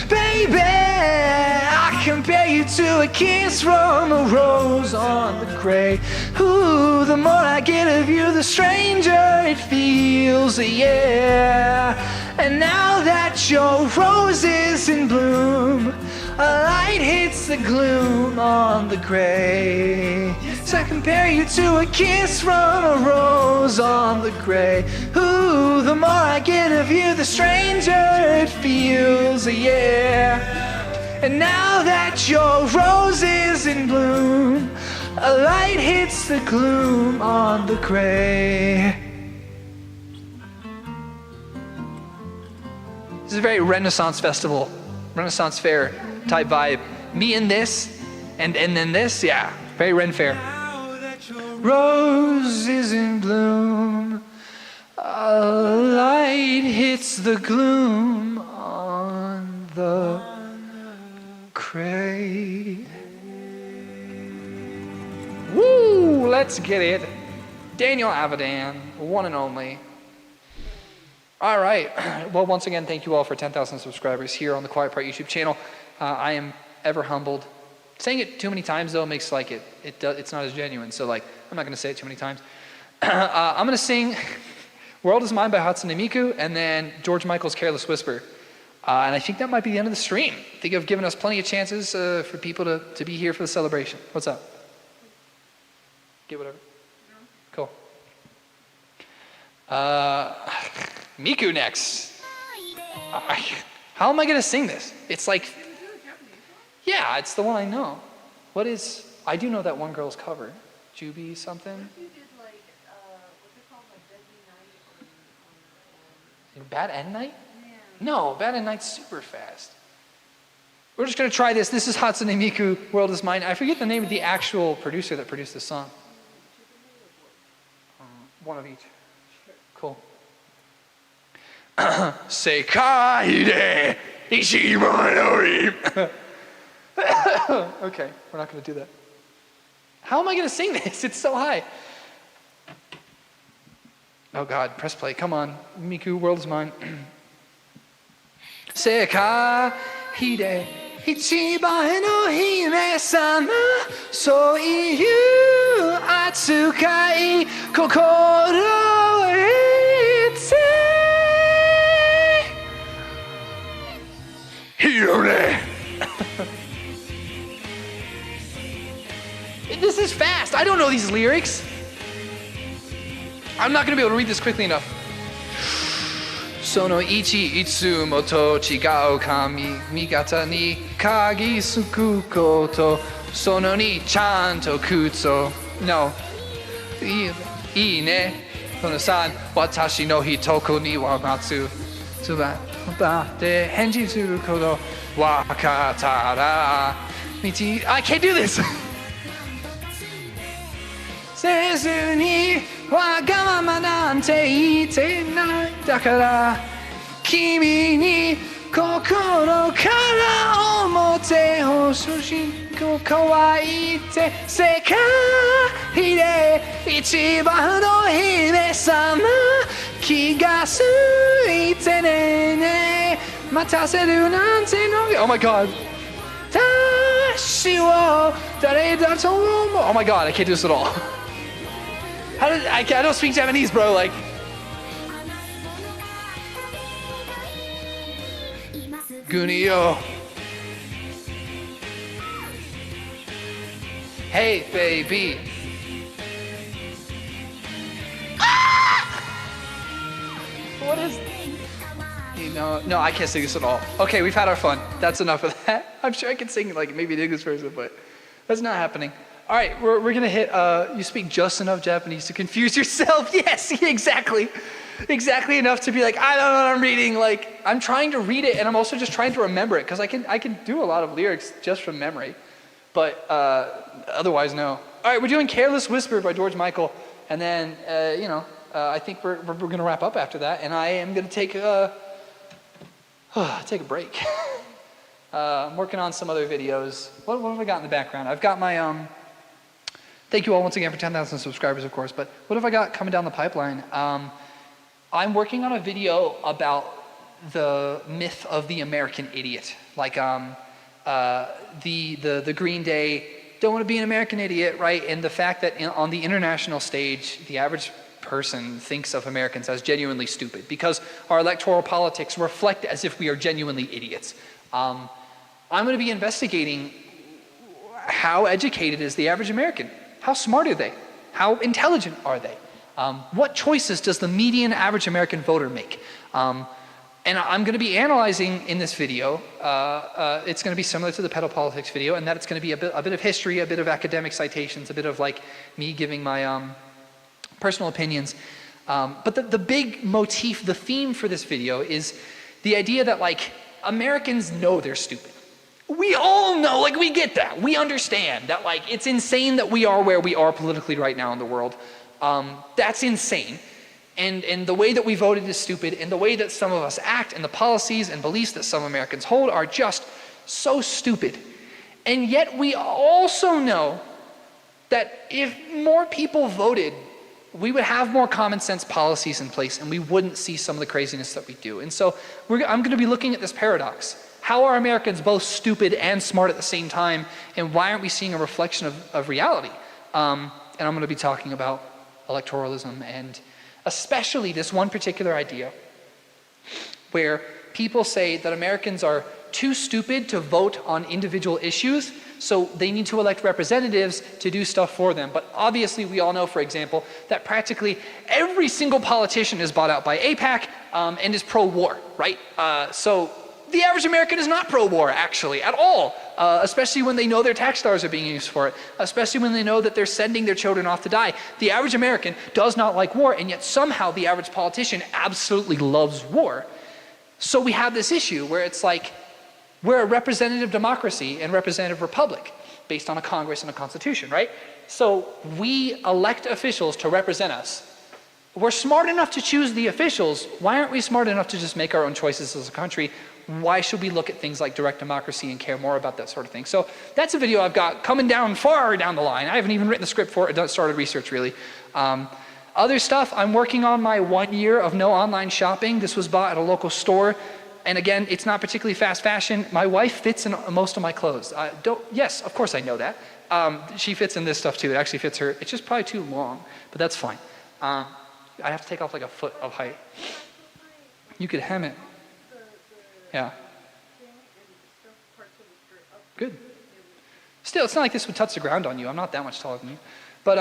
Baby, I compare you to a kiss from a rose on the grave. Ooh, the more I get of you, the stranger it feels, yeah. And now that your rose is in bloom, a light hits the gloom on the grave. So I compare you to a kiss from a rose on the grave. Ooh, the more I get of you, the stranger it feels, yeah. And now that your rose is in bloom, a light hits the gloom on the grave. This is a very Renaissance festival, Renaissance fair type vibe. Me and this, and then this, yeah, very Ren fair. Rose is in bloom, a light hits the gloom on the grave. Woo, let's get it. Daniel Avidan, one and only. All right. Well, once again, thank you all for 10,000 subscribers here on the Quiet Part YouTube channel. I am ever humbled. Saying it too many times, though, makes like it's not as genuine. So, like, I'm not going to say it too many times. I'm going to sing World Is Mine by Hatsune Miku and then George Michael's Careless Whisper. And I think that might be the end of the stream. I think I've given us plenty of chances for people to be here for the celebration. What's up? Get whatever? Cool. Miku next. How am I going to sing this? It's like, yeah, it's the one I know. I do know that one girl's cover. Juby something? What if you did like, what's it called, like Deadly Night or Bad End Night? yeah. No, Bad End Night's super fast. We're just going to try this. This is Hatsune Miku, World Is Mine. I forget the name of the actual producer that produced this song. One of each. Cool. Sekai de Ishimonori. Okay, we're not going to do that. How am I going to sing this? It's so high. Oh God, press play. Come on. Miku, World Is Mine. Sekai de Ichiban no hime-sama, soiyu atsukai kokoro ite. Hirone. This is fast. I don't know these lyrics. I'm not going to be able to read this quickly enough. Sono ichi itsumo to chigau kami migata ni kagi suku koto sono ni chanto kutsu. No. Ii ne. Kono-san watashi no hitoko ni wa matsu. Tsuba de henji suru koto wakatara. Michi. I can't do this. Sezu ni wagamama nante ite nai dakara kimi ni kokoro kara omote hoshoshin ko kawaii te sekai de ichiban no hime-sama kiga suite ne Oh my God. Oh my God, I can't do this at all. I don't speak Japanese, bro. Like, Gunio. Hey, baby. What is? No, I can't sing this at all. Okay, we've had our fun. That's enough of that. I'm sure I can sing like maybe an English version, but that's not happening. All right, we're gonna hit. You speak just enough Japanese to confuse yourself. Yes, exactly enough to be like, I don't know what I'm reading. Like, I'm trying to read it, and I'm also just trying to remember it because I can do a lot of lyrics just from memory, but otherwise no. All right, we're doing "Careless Whisper" by George Michael, and then I think we're gonna wrap up after that, and I am gonna take a break. I'm working on some other videos. What have I got in the background? I've got my thank you all once again for 10,000 subscribers, of course, but what have I got coming down the pipeline? I'm working on a video about the myth of the American idiot. Like the Green Day, don't want to be an American idiot, right? And the fact that on the international stage, the average person thinks of Americans as genuinely stupid because our electoral politics reflect as if we are genuinely idiots. I'm going to be investigating how educated is the average American? How smart are they? How intelligent are they? What choices does the median average American voter make? And I'm going to be analyzing in this video, it's going to be similar to the pedo politics video, and that it's going to be a bit of history, a bit of academic citations, a bit of like me giving my personal opinions. But the big motif, the theme for this video is the idea that like Americans know they're stupid. We all know, like we get that. We understand that like it's insane that we are where we are politically right now in the world. That's insane. And the way that we voted is stupid, and the way that some of us act and the policies and beliefs that some Americans hold are just so stupid. And yet we also know that if more people voted, we would have more common sense policies in place and we wouldn't see some of the craziness that we do. And so I'm going to be looking at this paradox. How are Americans both stupid and smart at the same time, and why aren't we seeing a reflection of reality? And I'm going to be talking about electoralism and especially this one particular idea where people say that Americans are too stupid to vote on individual issues, so they need to elect representatives to do stuff for them. But obviously we all know, for example, that practically every single politician is bought out by AIPAC and is pro-war, right? So the average American is not pro-war, actually, at all, especially when they know their tax dollars are being used for it, especially when they know that they're sending their children off to die. The average American does not like war, and yet somehow the average politician absolutely loves war. So we have this issue where it's like, we're a representative democracy and representative republic based on a Congress and a constitution, right? So we elect officials to represent us. We're smart enough to choose the officials. Why aren't we smart enough to just make our own choices as a country? Why should we look at things like direct democracy and care more about that sort of thing? So that's a video I've got coming down far down the line. I haven't even written the script for it. I started research really. Other stuff, I'm working on my 1 year of no online shopping. This was bought at a local store. And again, it's not particularly fast fashion. My wife fits in most of my clothes. Yes, of course I know that. She fits in this stuff too. It actually fits her. It's just probably too long, but that's fine. I have to take off like a foot of height. You could hem it. Yeah. Good. Still, it's not like this would touch the ground on you. I'm not that much taller than you. But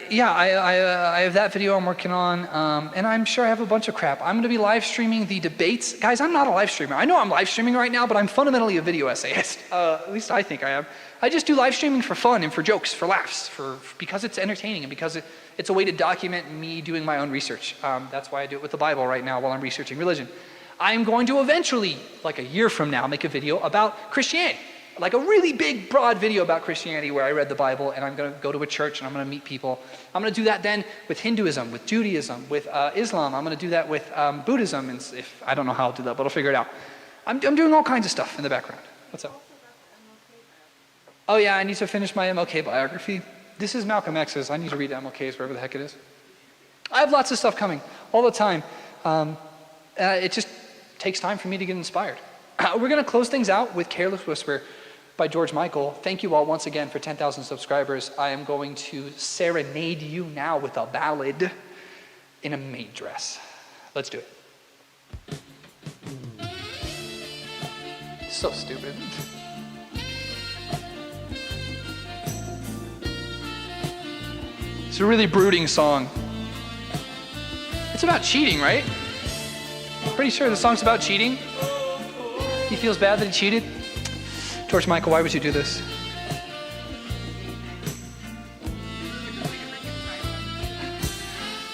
yeah, I have that video I'm working on, and I'm sure I have a bunch of crap. I'm going to be live streaming the debates. Guys, I'm not a live streamer. I know I'm live streaming right now, but I'm fundamentally a video essayist. At least I think I am. I just do live streaming for fun and for jokes, for laughs, because it's entertaining and because it's a way to document me doing my own research. That's why I do it with the Bible right now while I'm researching religion. I'm going to eventually, like a year from now, make a video about Christianity. Like a really big, broad video about Christianity where I read the Bible and I'm going to go to a church and I'm going to meet people. I'm going to do that then with Hinduism, with Judaism, with Islam. I'm going to do that with Buddhism. And if I don't know how I'll do that, but I'll figure it out. I'm doing all kinds of stuff in the background. What's up? Oh yeah, I need to finish my MLK biography. This is Malcolm X's. I need to read MLK's wherever the heck it is. I have lots of stuff coming all the time. takes time for me to get inspired. We're gonna close things out with Careless Whisper by George Michael. Thank you all once again for 10,000 subscribers. I am going to serenade you now with a ballad in a maid dress. Let's do it. So stupid. It's a really brooding song. It's about cheating, right? Pretty sure the song's about cheating. He feels bad that he cheated. George Michael, why would you do this?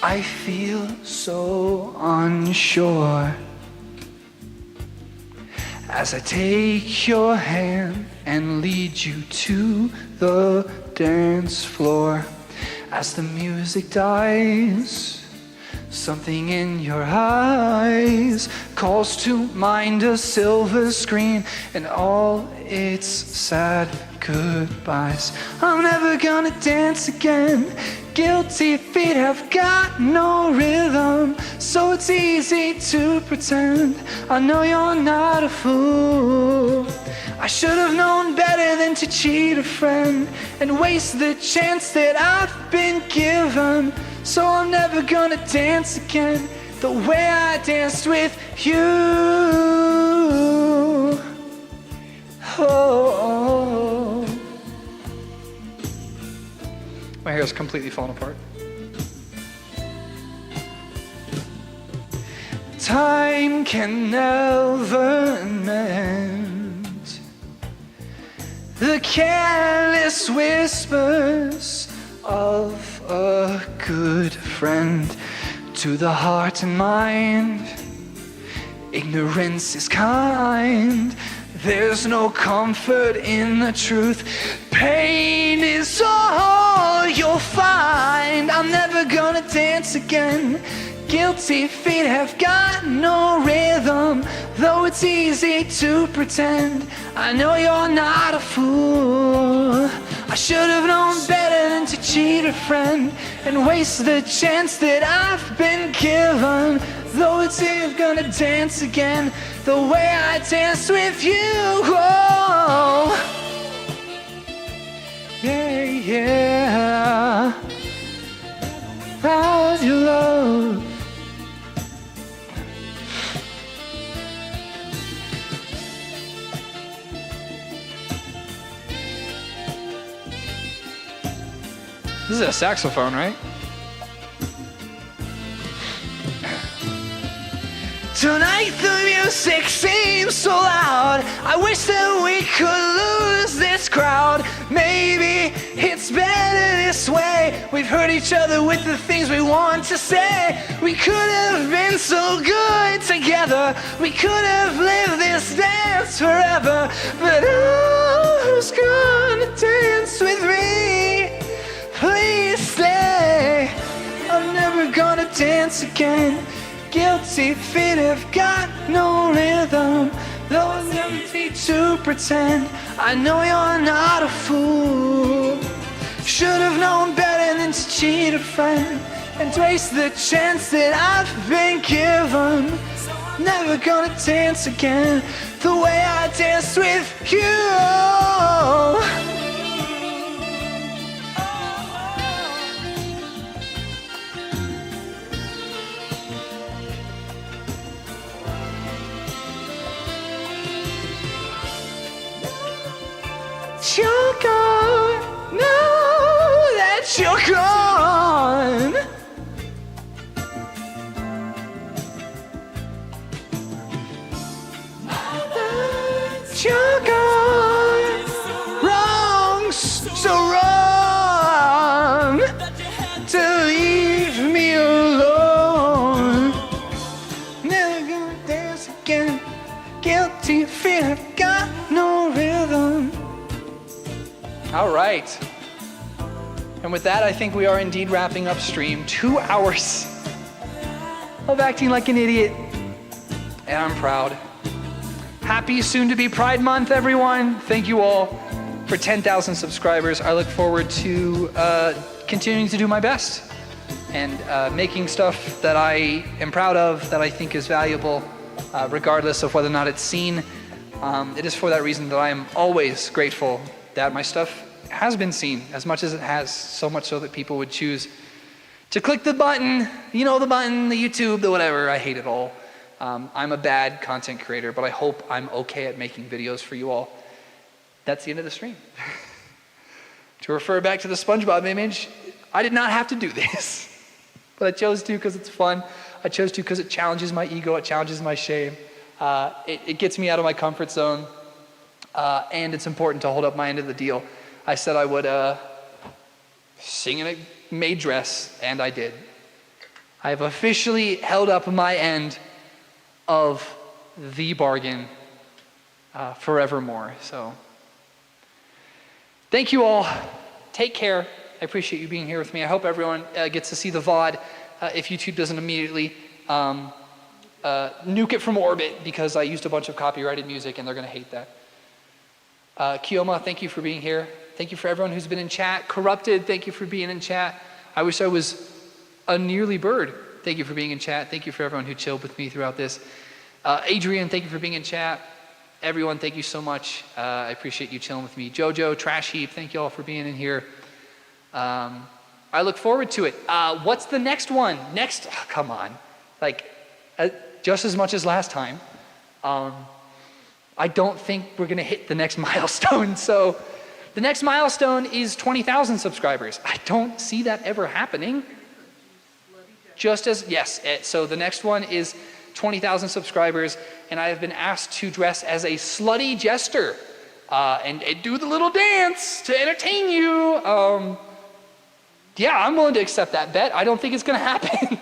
I feel so unsure as I take your hand and lead you to the dance floor. As the music dies, something in your eyes calls to mind a silver screen and all its sad goodbyes. I'm never gonna dance again. Guilty feet have got no rhythm, so it's easy to pretend I know you're not a fool. I should have known better than to cheat a friend and waste the chance that I've been given. So I'm never gonna dance again the way I danced with you. Oh. My hair is completely falling apart. Time can never mend the careless whispers of a good friend. To the heart and mind, ignorance is kind. There's no comfort in the truth. Pain is all you'll find. I'm never gonna dance again. Guilty feet have got no rhythm, though it's easy to pretend I know you're not a fool. I should have known better than to cheat a friend and waste the chance that I've been given. Though it's easy gonna dance again the way I danced with you. Oh. Yeah, yeah. Without your love. This is a saxophone, right? Tonight the music seems so loud. I wish that we could lose this crowd. Maybe it's better this way. We've hurt each other with the things we want to say. We could have been so good together. We could have lived this dance forever. But who's gonna dance with me? Please stay. I'm never gonna dance again. Guilty feet have got no rhythm, though it's empty to pretend I know you're not a fool. Should have known better than to cheat a friend and waste the chance that I've been given. Never gonna dance again the way I danced with you. You're gone, now that you're gone. You're gone, wrong, so wrong to leave me alone. Never gonna dance again, guilty feet have got no rhythm. All right. And with that, I think we are indeed wrapping up stream. 2 hours of acting like an idiot. And I'm proud. Happy soon to be Pride Month, everyone. Thank you all for 10,000 subscribers. I look forward to continuing to do my best and making stuff that I am proud of, that I think is valuable. regardless of whether or not it's seen. It is for that reason that I am always grateful that my stuff has been seen as much as it has, so much so that people would choose to click the button, the button, the YouTube, the whatever. I hate it all. I'm a bad content creator, but I hope I'm okay at making videos for you all. That's the end of the stream. To refer back to the SpongeBob image, I did not have to do this, but I chose to because it's fun. I chose to because it challenges my ego, it challenges my shame. It gets me out of my comfort zone, and it's important to hold up my end of the deal. I said I would sing in a maid dress, and I did. I have officially held up my end of the bargain forevermore. So, thank you all. Take care. I appreciate you being here with me. I hope everyone gets to see the VOD if YouTube doesn't immediately nuke it from orbit because I used a bunch of copyrighted music and they're going to hate that. Kioma, thank you for being here. Thank you for everyone who's been in chat. Corrupted, thank you for being in chat. I wish I was a nearly bird. Thank you for being in chat. Thank you for everyone who chilled with me throughout this. Adrian, thank you for being in chat. Everyone, thank you so much. I appreciate you chilling with me. Jojo, Trash Heap, thank you all for being in here. I look forward to it. What's the next one? Come on. Just as much as last time. I don't think we're going to hit the next milestone. So the next milestone is 20,000 subscribers. I don't see that ever happening. So the next one is 20,000 subscribers, and I have been asked to dress as a slutty jester and do the little dance to entertain you. I'm willing to accept that bet. I don't think it's going to happen.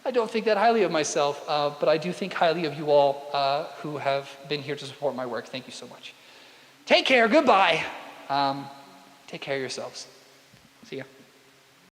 I don't think that highly of myself, but I do think highly of you all who have been here to support my work. Thank you so much. Take care. Goodbye. Take care of yourselves. See ya.